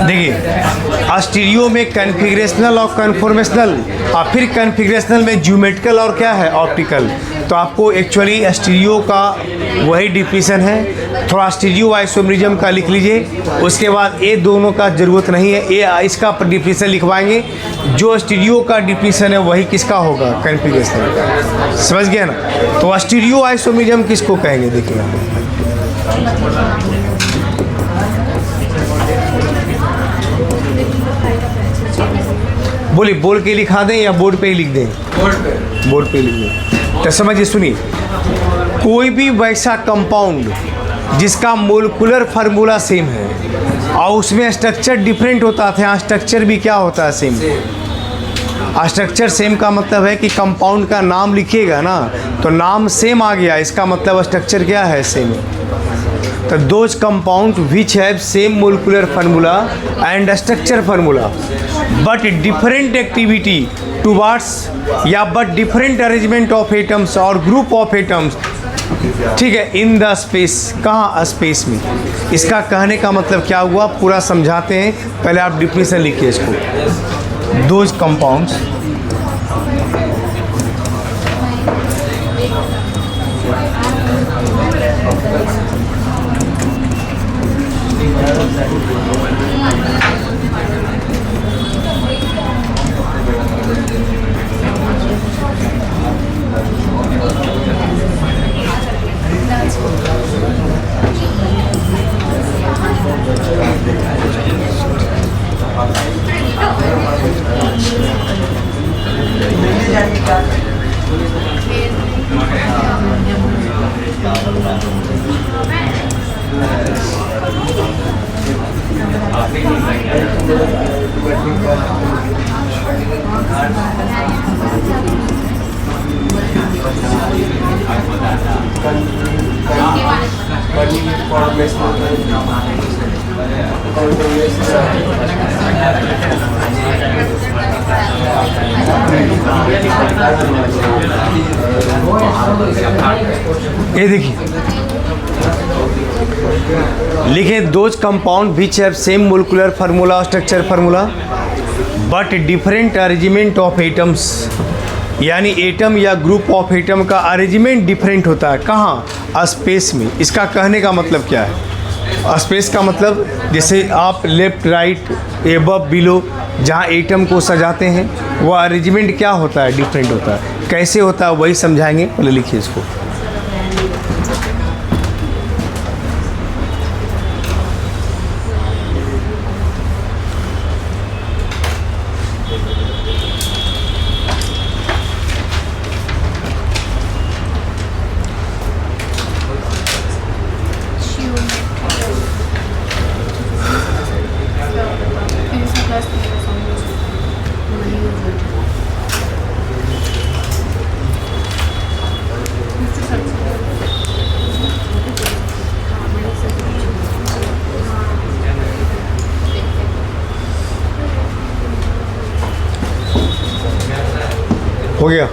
देखिए स्टीरियो में कन्फिगरेशनल और कन्फॉर्मेशनल, और फिर कन्फिगरेशनल में ज्योमेट्रिकल और क्या है? ऑप्टिकल। तो आपको एक्चुअली स्टीरियो का वही डिफिनेशन है। थोड़ा स्टीरियो आइसोमेरिज्म का लिख लीजिए, उसके बाद ये दोनों का ज़रूरत नहीं है, ये इसका डिफिनेशन लिखवाएंगे। जो स्टीरियो का डिफिनेशन है वही किसका होगा? कन्फिगरेशनल का। समझ गया ना। तो स्टीरियो आइसोमेरिज्म किसको कहेंगे? देखिए बोलिए, बोल के लिखा दें या बोर्ड पे ही लिख दें? बोर्ड पे लिख दें। तो समझिए, सुनिए, कोई भी वैसा कंपाउंड जिसका मोलिकुलर फार्मूला सेम है और उसमें स्ट्रक्चर डिफरेंट होता था, यहाँ स्ट्रक्चर भी क्या होता है? सेम। स्ट्रक्चर सेम का मतलब है कि कंपाउंड का नाम लिखिएगा ना तो नाम सेम आ गया, इसका मतलब स्ट्रक्चर क्या है? सेम। तो those compound which have same molecular formula and structure formula but different activity towards, या but different arrangement of atoms और ग्रुप ऑफ एटम्स ठीक है, इन द स्पेस, कहाँ स्पेस में, इसका कहने का मतलब क्या हुआ पूरा समझाते हैं। पहले आप डिफिनेशन लिखिए इसको। दोज कंपाउंड्स ये देखिए लिखे, those compound which have same molecular formula structure formula but different arrangement of atoms, यानी एटम या ग्रुप ऑफ एटम का अरेंजमेंट डिफरेंट होता है। कहाँ? स्पेस में। इसका कहने का मतलब क्या है? स्पेस का मतलब जैसे आप लेफ्ट राइट एबव बिलो जहाँ एटम को सजाते हैं वह अरेंजमेंट क्या होता है? डिफरेंट होता है। कैसे होता है वही समझाएंगे, पहले लिखिए इसको। हो गया?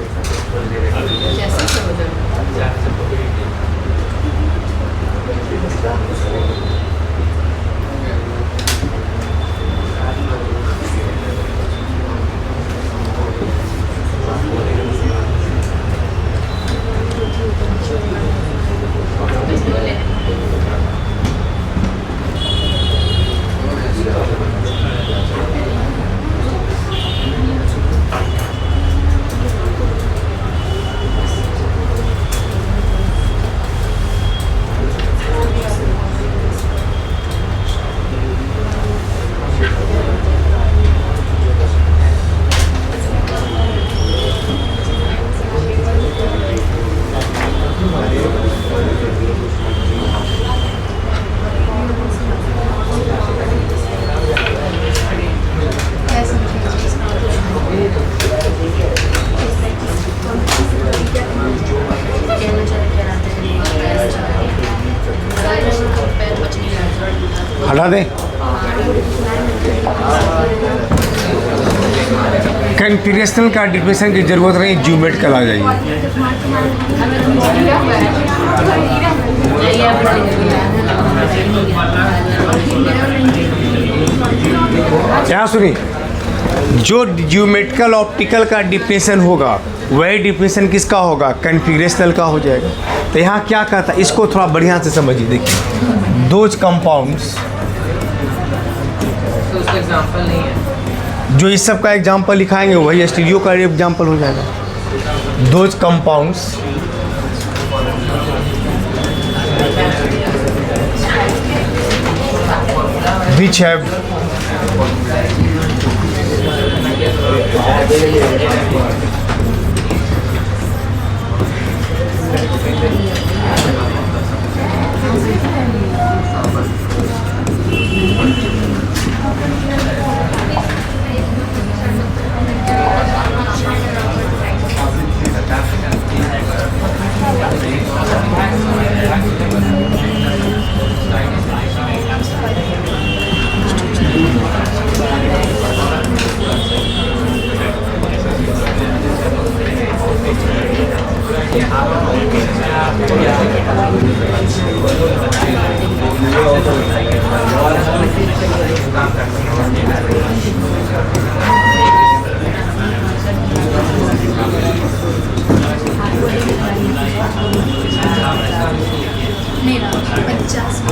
हटा दें। कन्फिगरेशनल का डिफिनेशन की जरूरत नहीं, ज्योमेट्रिकल आ जाइए। क्या सुनिए, जो ज्योमेट्रिकल ऑप्टिकल का डिफिनेशन होगा वही डिफिनेशन किसका होगा? कन्फिगरेशनल का हो जाएगा। तो यहाँ क्या कहता है, इसको थोड़ा बढ़िया से समझिए। देखिए, दोज कंपाउंड्स, एग्जांपल नहीं है, जो इस सब का एग्जांपल लिखाएंगे वही स्टीरियो का एग्जांपल हो जाएगा। दोज कंपाउंड्स विच हैव मेरा 50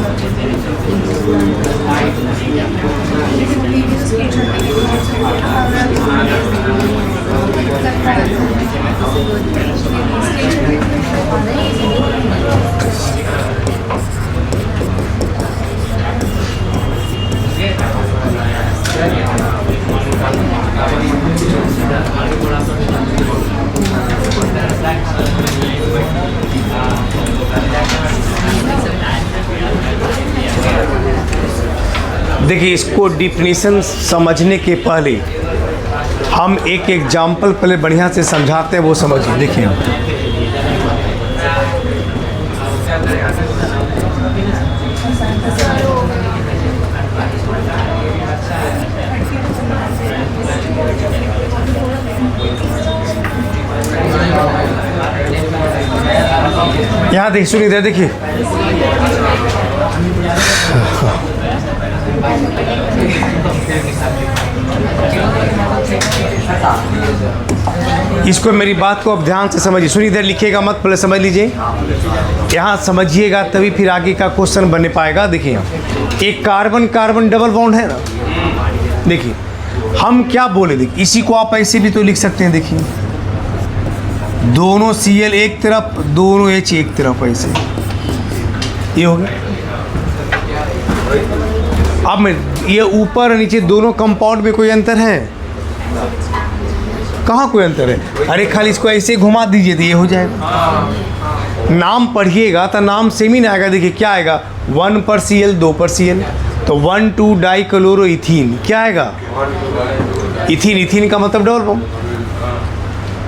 देखिए, इसको डिफिनीशन समझने के पहले हम एक एग्जाम्पल पहले बढ़िया से समझाते हैं, वो समझिए। देखिए, यहाँ देखिए, सुनिए इधर देखिए, इसको मेरी बात को अब ध्यान से समझिए। सुनिए, इधर लिखिएगा मत, पहले समझ लीजिए, यहाँ समझिएगा तभी फिर आगे का क्वेश्चन बन पाएगा। देखिए, एक कार्बन कार्बन डबल बॉन्ड है ना। देखिए, हम क्या बोले, देखिए इसी को आप ऐसे भी तो लिख सकते हैं। देखिए, दोनों Cl एक तरफ, दोनों H एक तरफ, ऐसे ये हो गया। अब मैं ये ऊपर नीचे दोनों कंपाउंड में कोई अंतर है? कहाँ कोई अंतर है? अरे खाली इसको ऐसे घुमा दीजिए तो ये हो जाएगा। नाम पढ़िएगा तो नाम सेम ही ना आएगा। देखिए क्या आएगा, 1 पर Cl 2 पर Cl, तो 1,2 डाइक्लोरो इथीन क्या आएगा, इथीन। इथीन का मतलब डबल बॉन्ड,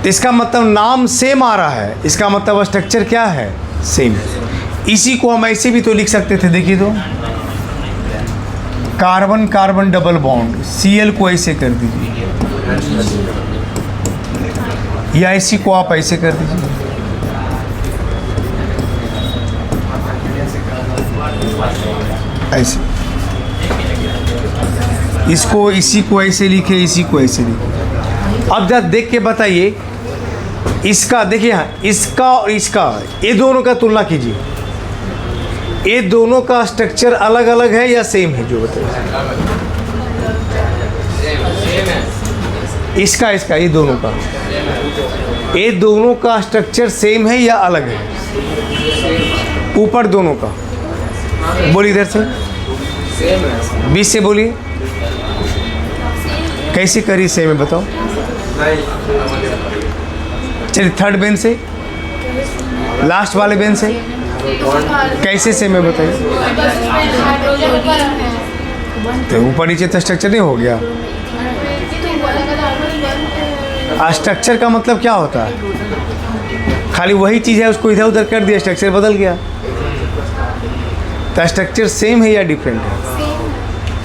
तो इसका मतलब नाम सेम आ रहा है, इसका मतलब स्ट्रक्चर क्या है, सेम। इसी को हम ऐसे भी तो लिख सकते थे। देखिए तो carbon carbon double bond, Cl को ऐसे कर दीजिए, या इसी को आप ऐसे कर दीजिए, ऐसे। इसको इसी को ऐसे लिखे, इसी को ऐसे लिखे। अब जरा देख के बताइए, इसका देखिए यहाँ, इसका और इसका, ये दोनों का तुलना कीजिए। ये दोनों का स्ट्रक्चर अलग अलग है या सेम है, जो बताइए। इसका इसका ये दोनों का, ये दोनों का स्ट्रक्चर सेम है या अलग है? ऊपर दोनों का बोलिए, इधर से सेम है। बीच से बोलिए, कैसे करी सेम है बताओ। चलिए थर्ड बेन से, लास्ट वाले बेन से कैसे सेम है बताइए। तो ऊपर नीचे तो स्ट्रक्चर नहीं हो गया। स्ट्रक्चर का मतलब क्या होता है, खाली वही चीज़ है, उसको इधर उधर कर दिया, स्ट्रक्चर बदल गया। तो स्ट्रक्चर सेम है या डिफरेंट है?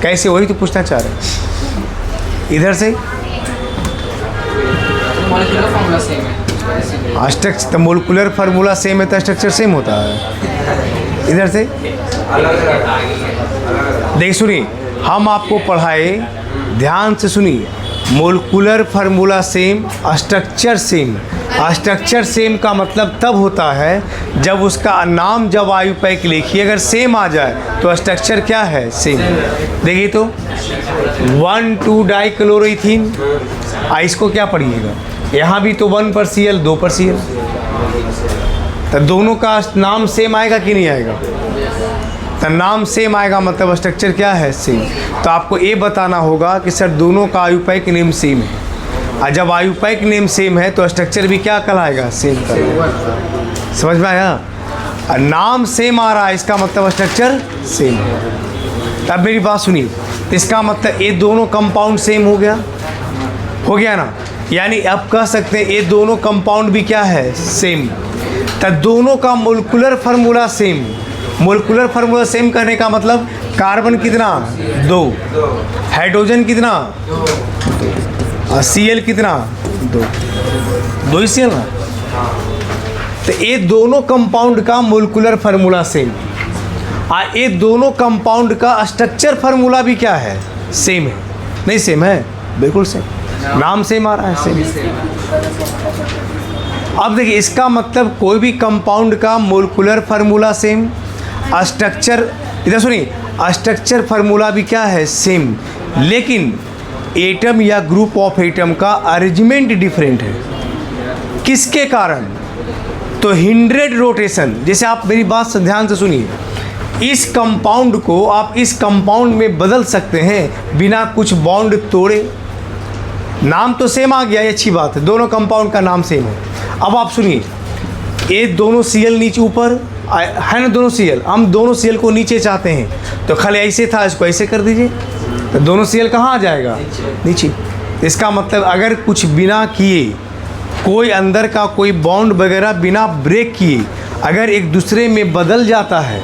कैसे, वही तो पूछना चाह रहे हैं। इधर से मॉलिक्यूलर फार्मूला सेम है, स्ट्रक्चर तो मोलिकुलर फार्मूला सेम है तो स्ट्रक्चर सेम होता है। इधर से देखिए, सुनिए, हम आपको पढ़ाए, ध्यान से सुनिए। Molecular formula same, structure same. Structure same का मतलब तब होता है जब उसका नाम, जब आयुपैक लिखिए अगर सेम आ जाए तो स्ट्रक्चर क्या है, सेम। देखिए तो 1,2 डाइक्लोरोइथीन, इसको क्या पढ़िएगा, यहाँ भी तो 1 पर Cl 2 पर Cl, तो दोनों का नाम सेम आएगा कि नहीं आएगा? तो नाम सेम आएगा मतलब स्ट्रक्चर क्या है, सेम। तो आपको ये बताना होगा कि सर दोनों का आयुपैक नेम सेम है, और जब आयुपैक नेम सेम है तो स्ट्रक्चर भी क्या कहलाएगा, सेम कहलाएगा। समझ में आया? और नाम सेम आ रहा है, इसका मतलब स्ट्रक्चर सेम है। तब मेरी बात सुनिए, तो इसका मतलब ये दोनों कंपाउंड सेम हो गया ना। यानी आप कह सकते हैं ये दोनों कंपाउंड भी क्या है, सेम। तो दोनों का molecular formula same. Molecular formula same करने का मतलब कार्बन कितना, 2, हाइड्रोजन कितना, और Cl कितना, 2 ही Cl ना। तो ये दोनों कंपाउंड का मोलिकुलर फार्मूला सेम, और ये दोनों कंपाउंड का स्ट्रक्चर फार्मूला भी क्या है, सेम है। नहीं सेम है, बिल्कुल सेम, नाम सेम आ रहा है, सेम। अब देखिए इसका मतलब कोई भी कंपाउंड का मोलिकुलर फार्मूला सेम, स्ट्रक्चर, इधर सुनिए, स्ट्रक्चर फार्मूला भी क्या है, सेम, लेकिन एटम या ग्रुप ऑफ एटम का अरेंजमेंट डिफरेंट है। किसके कारण? तो हिंड्रेड रोटेशन। जैसे आप मेरी बात से ध्यान से सुनिए, इस कंपाउंड को आप इस कंपाउंड में बदल सकते हैं बिना कुछ बॉन्ड तोड़े। नाम तो सेम आ गया, ये अच्छी बात है, दोनों कंपाउंड का नाम सेम है। अब आप सुनिए, ये दोनों सीएल नीचे ऊपर है ना, दोनों सीएल, हम दोनों सीएल को नीचे चाहते हैं, तो खाली ऐसे था, इसको ऐसे कर दीजिए, तो दोनों सीएल कहाँ आ जाएगा, नीचे। इसका मतलब अगर कुछ बिना किए, कोई अंदर का कोई बॉन्ड वगैरह बिना ब्रेक किए अगर एक दूसरे में बदल जाता है,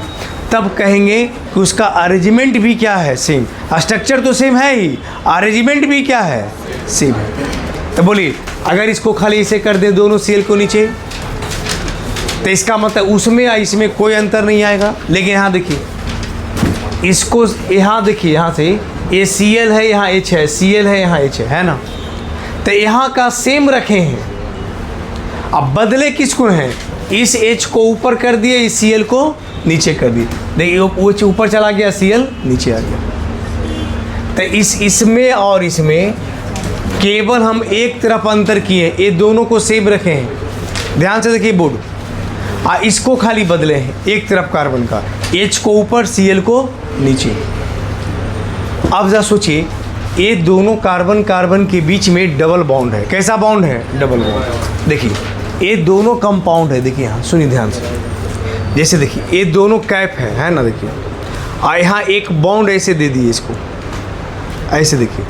तब कहेंगे कि उसका अरेंजमेंट भी क्या है, सेम। स्ट्रक्चर तो सेम है ही, अरेंजमेंट भी क्या है, सेम है। तो बोलिए, अगर इसको खाली इसे कर दें दोनों सीएल को नीचे, तो इसका मतलब उसमें या इसमें कोई अंतर नहीं आएगा। लेकिन यहाँ देखिए, इसको यहाँ देखिए, यहाँ से ये सीएल है, यहाँ एच है, सीएल है, यहाँ एच है ना, तो यहाँ का सेम रखे हैं। अब बदले किसको हैं, इस एच को ऊपर कर दिए, इस सीएल को नीचे कर दिए। देखिए वो ऊपर चला गया, सीएल नीचे आ गया। तो इसमें और इसमें केवल हम एक तरफ अंतर किए, ये दोनों को सेम रखे हैं। ध्यान से देखिए बोर्ड, इसको खाली बदले हैं, एक तरफ कार्बन का, एच को ऊपर, सीएल को नीचे। अब जरा सोचिए, ये दोनों कार्बन कार्बन के बीच में डबल बॉन्ड है। कैसा बॉन्ड है, डबल बॉन्ड। देखिए ये दोनों कंपाउंड है, देखिए यहाँ सुनिए ध्यान से, जैसे देखिए ये दोनों कैप है ना, देखिए यहाँ एक बॉन्ड ऐसे दे दिए इसको, ऐसे देखिए,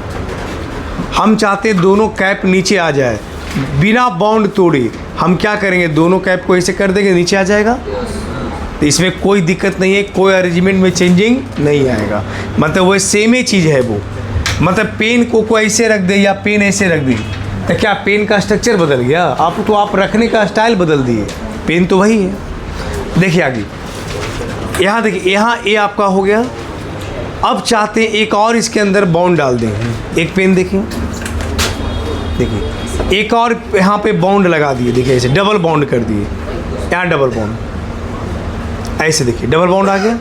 हम चाहते हैं दोनों कैप नीचे आ जाए बिना बॉन्ड तोड़े। हम क्या करेंगे, दोनों कैप को ऐसे कर देंगे, नीचे आ जाएगा, तो इसमें कोई दिक्कत नहीं है, कोई अरेंजमेंट में चेंजिंग नहीं आएगा। मतलब वो सेम ही चीज़ है वो। मतलब पेन को ऐसे रख दे या पेन ऐसे रख दी, तो क्या पेन का स्ट्रक्चर बदल गया? आप रखने का स्टाइल बदल दिए, पेन तो वही है। देखिए आगे, यहाँ देखिए, यहाँ ए आपका हो गया। अब चाहते हैं एक और इसके अंदर बॉन्ड डाल दें, एक पेन देखिए, एक और यहाँ पे बॉन्ड लगा दिए, देखिए ऐसे डबल बॉन्ड कर दिए, यहाँ डबल बॉन्ड, ऐसे देखिए डबल बॉन्ड आ गया।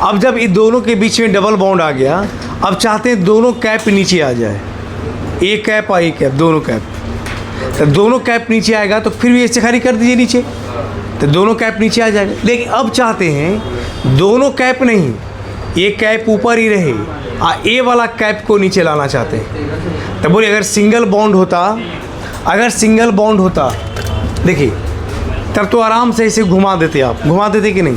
अब जब ये दोनों के बीच में डबल बॉन्ड आ गया, अब चाहते हैं दोनों कैप नीचे आ जाए, एक कैप और एक कैप, दोनों कैप। तो दोनों कैप नीचे आएगा, तो फिर भी ऐसे खाली कर दीजिए नीचे, तो दोनों कैप नीचे आ जाएगा। लेकिन अब चाहते हैं दोनों कैप नहीं, ये कैप ऊपर ही रहे, ए वाला कैप को नीचे लाना चाहते हैं। तो बोलिए, अगर सिंगल बॉन्ड होता, देखिए तब तो आराम से इसे घुमा देते, आप घुमा देते कि नहीं,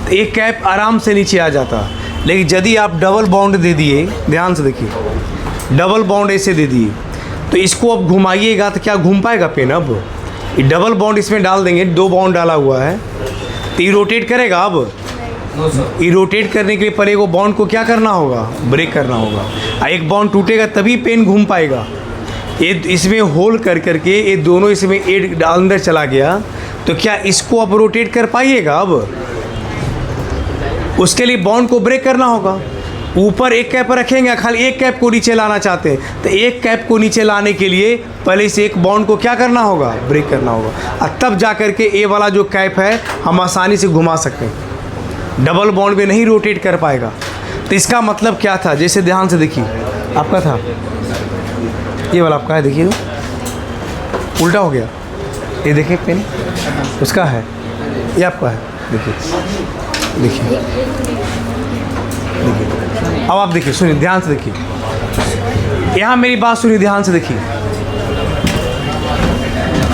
तो एक कैप आराम से नीचे आ जाता। लेकिन यदि आप डबल बॉन्ड दे दिए, ध्यान से देखिए, डबल बॉन्ड ऐसे दे दिए, तो इसको अब घुमाइएगा तो क्या घूम पाएगा पेन? अब ये डबल बॉन्ड इसमें डाल देंगे, दो बॉन्ड डाला हुआ है, तो ये रोटेट करेगा। अब ये रोटेट करने के लिए पहले वो बॉन्ड को क्या करना होगा, ब्रेक करना होगा। एक बॉन्ड टूटेगा तभी पेन घूम पाएगा। ये इसमें होल कर करके ये दोनों इसमें एड अंदर चला गया, तो क्या इसको अब रोटेट कर पाइएगा? अब उसके लिए बॉन्ड को ब्रेक करना होगा। ऊपर एक कैप रखेंगे, खाली एक कैप को नीचे लाना चाहते हैं, तो एक कैप को नीचे लाने के लिए पहले से एक बॉन्ड को क्या करना होगा, ब्रेक करना होगा, और तब जा कर के ए वाला जो कैप है हम आसानी से घुमा सकते हैं। डबल बॉन्ड में नहीं रोटेट कर पाएगा। तो इसका मतलब क्या था, जैसे ध्यान से देखिए, आपका था ये वाला, आपका है, देखिए उल्टा हो गया, ये देखिए पेन उसका है, ये आपका है, देखिए देखिए देखिए। अब आप देखिए, सुनिए ध्यान से देखिए, यहाँ मेरी बात सुनिए ध्यान से देखिए।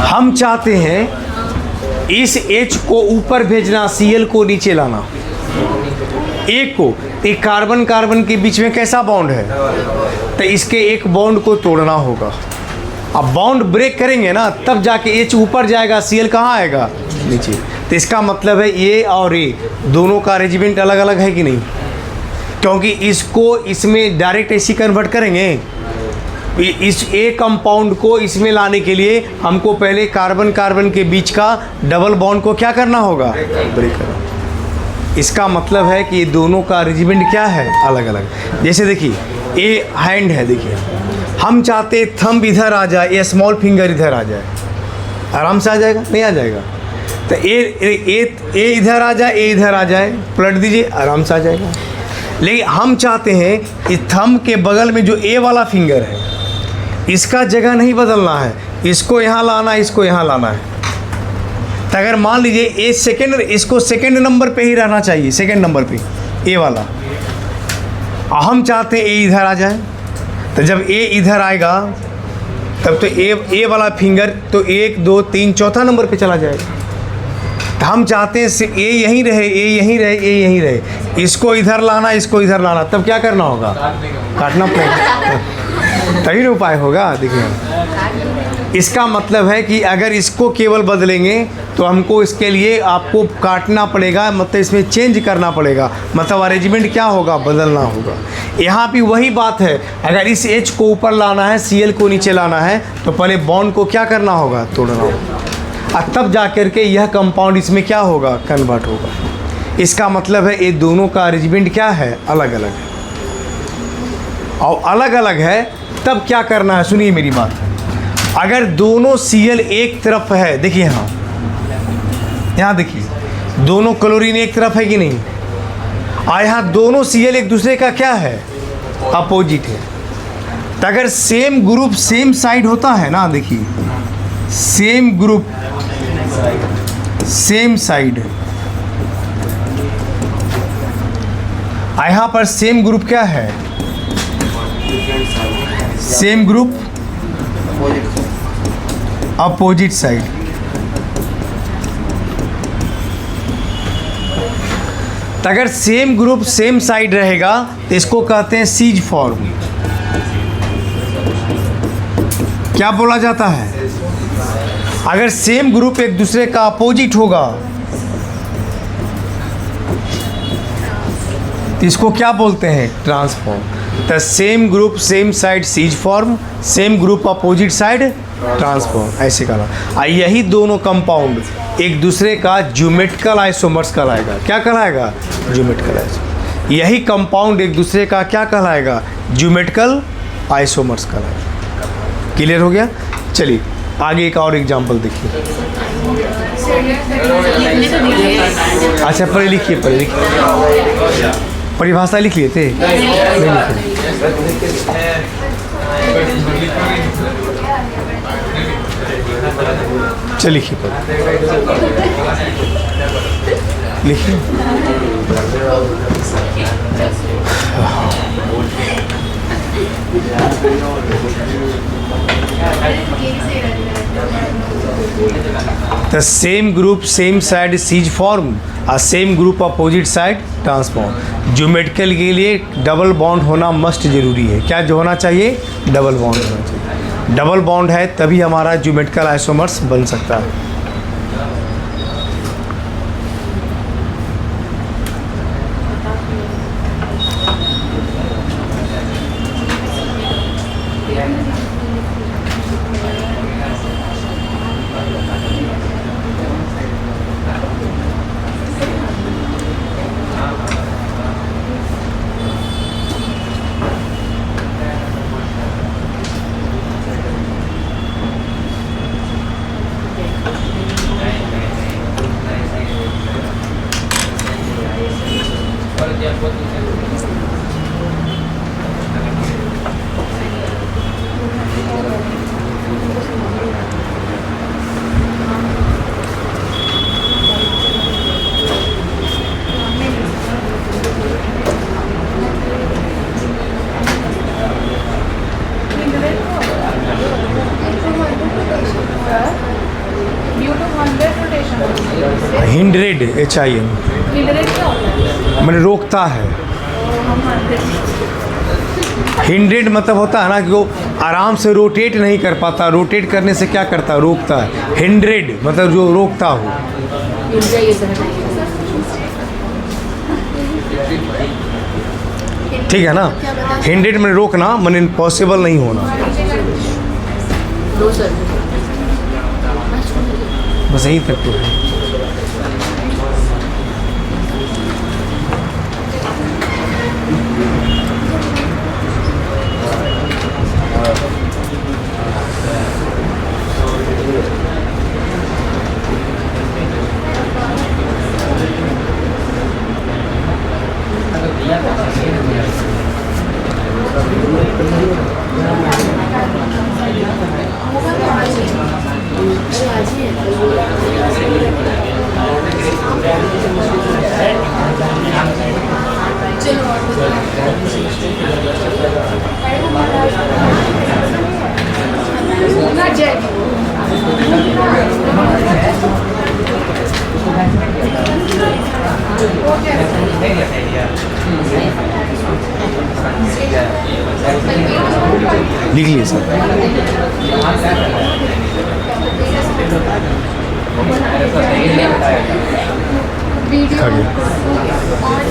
हम चाहते हैं इस H को ऊपर भेजना, Cl को नीचे लाना, एक को, एक कार्बन कार्बन के बीच में कैसा बॉन्ड है, तो इसके एक बॉन्ड को तोड़ना होगा। अब बॉन्ड ब्रेक करेंगे ना, तब जाके H ऊपर जाएगा, Cl कहाँ आएगा, नीचे। तो इसका मतलब है ये और ये दोनों का अरेंजमेंट अलग अलग है कि नहीं, क्योंकि इसको इसमें डायरेक्ट ऐसी कन्वर्ट करेंगे, इस ए कंपाउंड को इसमें लाने के लिए हमको पहले कार्बन कार्बन के बीच का डबल बॉन्ड को क्या करना होगा, ब्रेक करना। इसका मतलब है कि ये दोनों का अरेंजमेंट क्या है, अलग अलग। जैसे देखिए ए हैंड है, देखिए हम चाहते थंब इधर आ जाए या स्मॉल फिंगर इधर आ जाए, आराम से आ जाएगा, नहीं आ जाएगा। तो ए इधर आ जाए, ए इधर आ जाए, पलट दीजिए, आराम से आ जाएगा। लेकिन हम चाहते हैं कि थंब के बगल में जो ए वाला फिंगर है इसका जगह नहीं बदलना है, इसको यहाँ लाना है, इसको यहाँ लाना है। तो अगर मान लीजिए ए सेकेंड, इसको सेकेंड नंबर पे ही रहना चाहिए, सेकेंड नंबर पे ए वाला, हम चाहते हैं ए इधर आ जाए। तो जब ए इधर आएगा तब तो ए वाला फिंगर तो 1 2 3 चौथा नंबर पे चला जाएगा। तो हम चाहते हैं ए यहीं रहे, ए यहीं रहे, ए यहीं रहे, इसको इधर लाना, इसको इधर लाना। तब क्या करना होगा, काटना पड़ेगा, तभी ना उपाय होगा। देखिए इसका मतलब है कि अगर इसको केवल बदलेंगे तो हमको इसके लिए आपको काटना पड़ेगा, मतलब इसमें चेंज करना पड़ेगा, मतलब अरेंजमेंट क्या होगा, बदलना होगा। यहाँ भी वही बात है, अगर इस H को ऊपर लाना है, Cl को नीचे लाना है तो पहले बॉन्ड को क्या करना होगा, तोड़ना होगा, और तब जा कर के यह कंपाउंड इसमें क्या होगा, कन्वर्ट होगा। इसका मतलब है ये दोनों का अरेंजमेंट क्या है, अलग अलग है। और अलग अलग है तब क्या करना है, सुनिए मेरी बात। अगर दोनों Cl एक तरफ है, देखिए यहाँ देखिए दोनों क्लोरीन एक तरफ है कि नहीं, और यहाँ दोनों Cl एक दूसरे का क्या है, अपोजिट है। तो अगर सेम ग्रुप सेम साइड होता है ना, देखिए सेम ग्रुप सेम साइड, यहाँ पर सेम ग्रुप क्या है, सेम ग्रुप अपोजिट साइड। तो अगर सेम ग्रुप सेम साइड रहेगा तो इसको कहते हैं सीज फॉर्म। क्या बोला जाता है, अगर सेम ग्रुप एक दूसरे का अपोजिट होगा तो इसको क्या बोलते हैं, transform. The same group same side cis form, same group opposite side transform, ऐसे कहना। यही दोनों कंपाउंड एक दूसरे का ज्योमेट्रिकल आइसोमर्स कहलाएगा। क्या कहलाएगा, ज्योमेट्रिकल आइसोमर्स। यही कंपाउंड एक दूसरे का क्या कहलाएगा, ज्योमेट्रिकल आइसोमर्स कहलाएगा। क्लियर हो गया। चलिए आगे एक और एग्जांपल देखिए। अच्छा पढ़े लिखिए, पढ़े लिखिए, परिभाषा लिख लिए थे, नहीं चलिए लिखिए, लिखिए। The same group same side siege form, a same group opposite side transform. Geometrical के लिए डबल बॉन्ड होना मस्ट जरूरी है। क्या जो होना चाहिए, डबल बॉन्ड होना चाहिए। डबल बॉन्ड है तभी हमारा ज्योमेट्रिकल आइसोमर्स बन सकता है। हिंड्रेड HIN मैंने रोकता है। हिंड्रेड मतलब होता है ना कि वो आराम से रोटेट नहीं कर पाता, रोटेट करने से क्या करता है, रोकता है। हिंड्रेड मतलब जो रोकता हो। ठीक है ना, हिंड्रेड में रोकना मैंने पॉसिबल नहीं होना। दो सर बस यहीं तक तो है। लिख लिए सर। खा गया।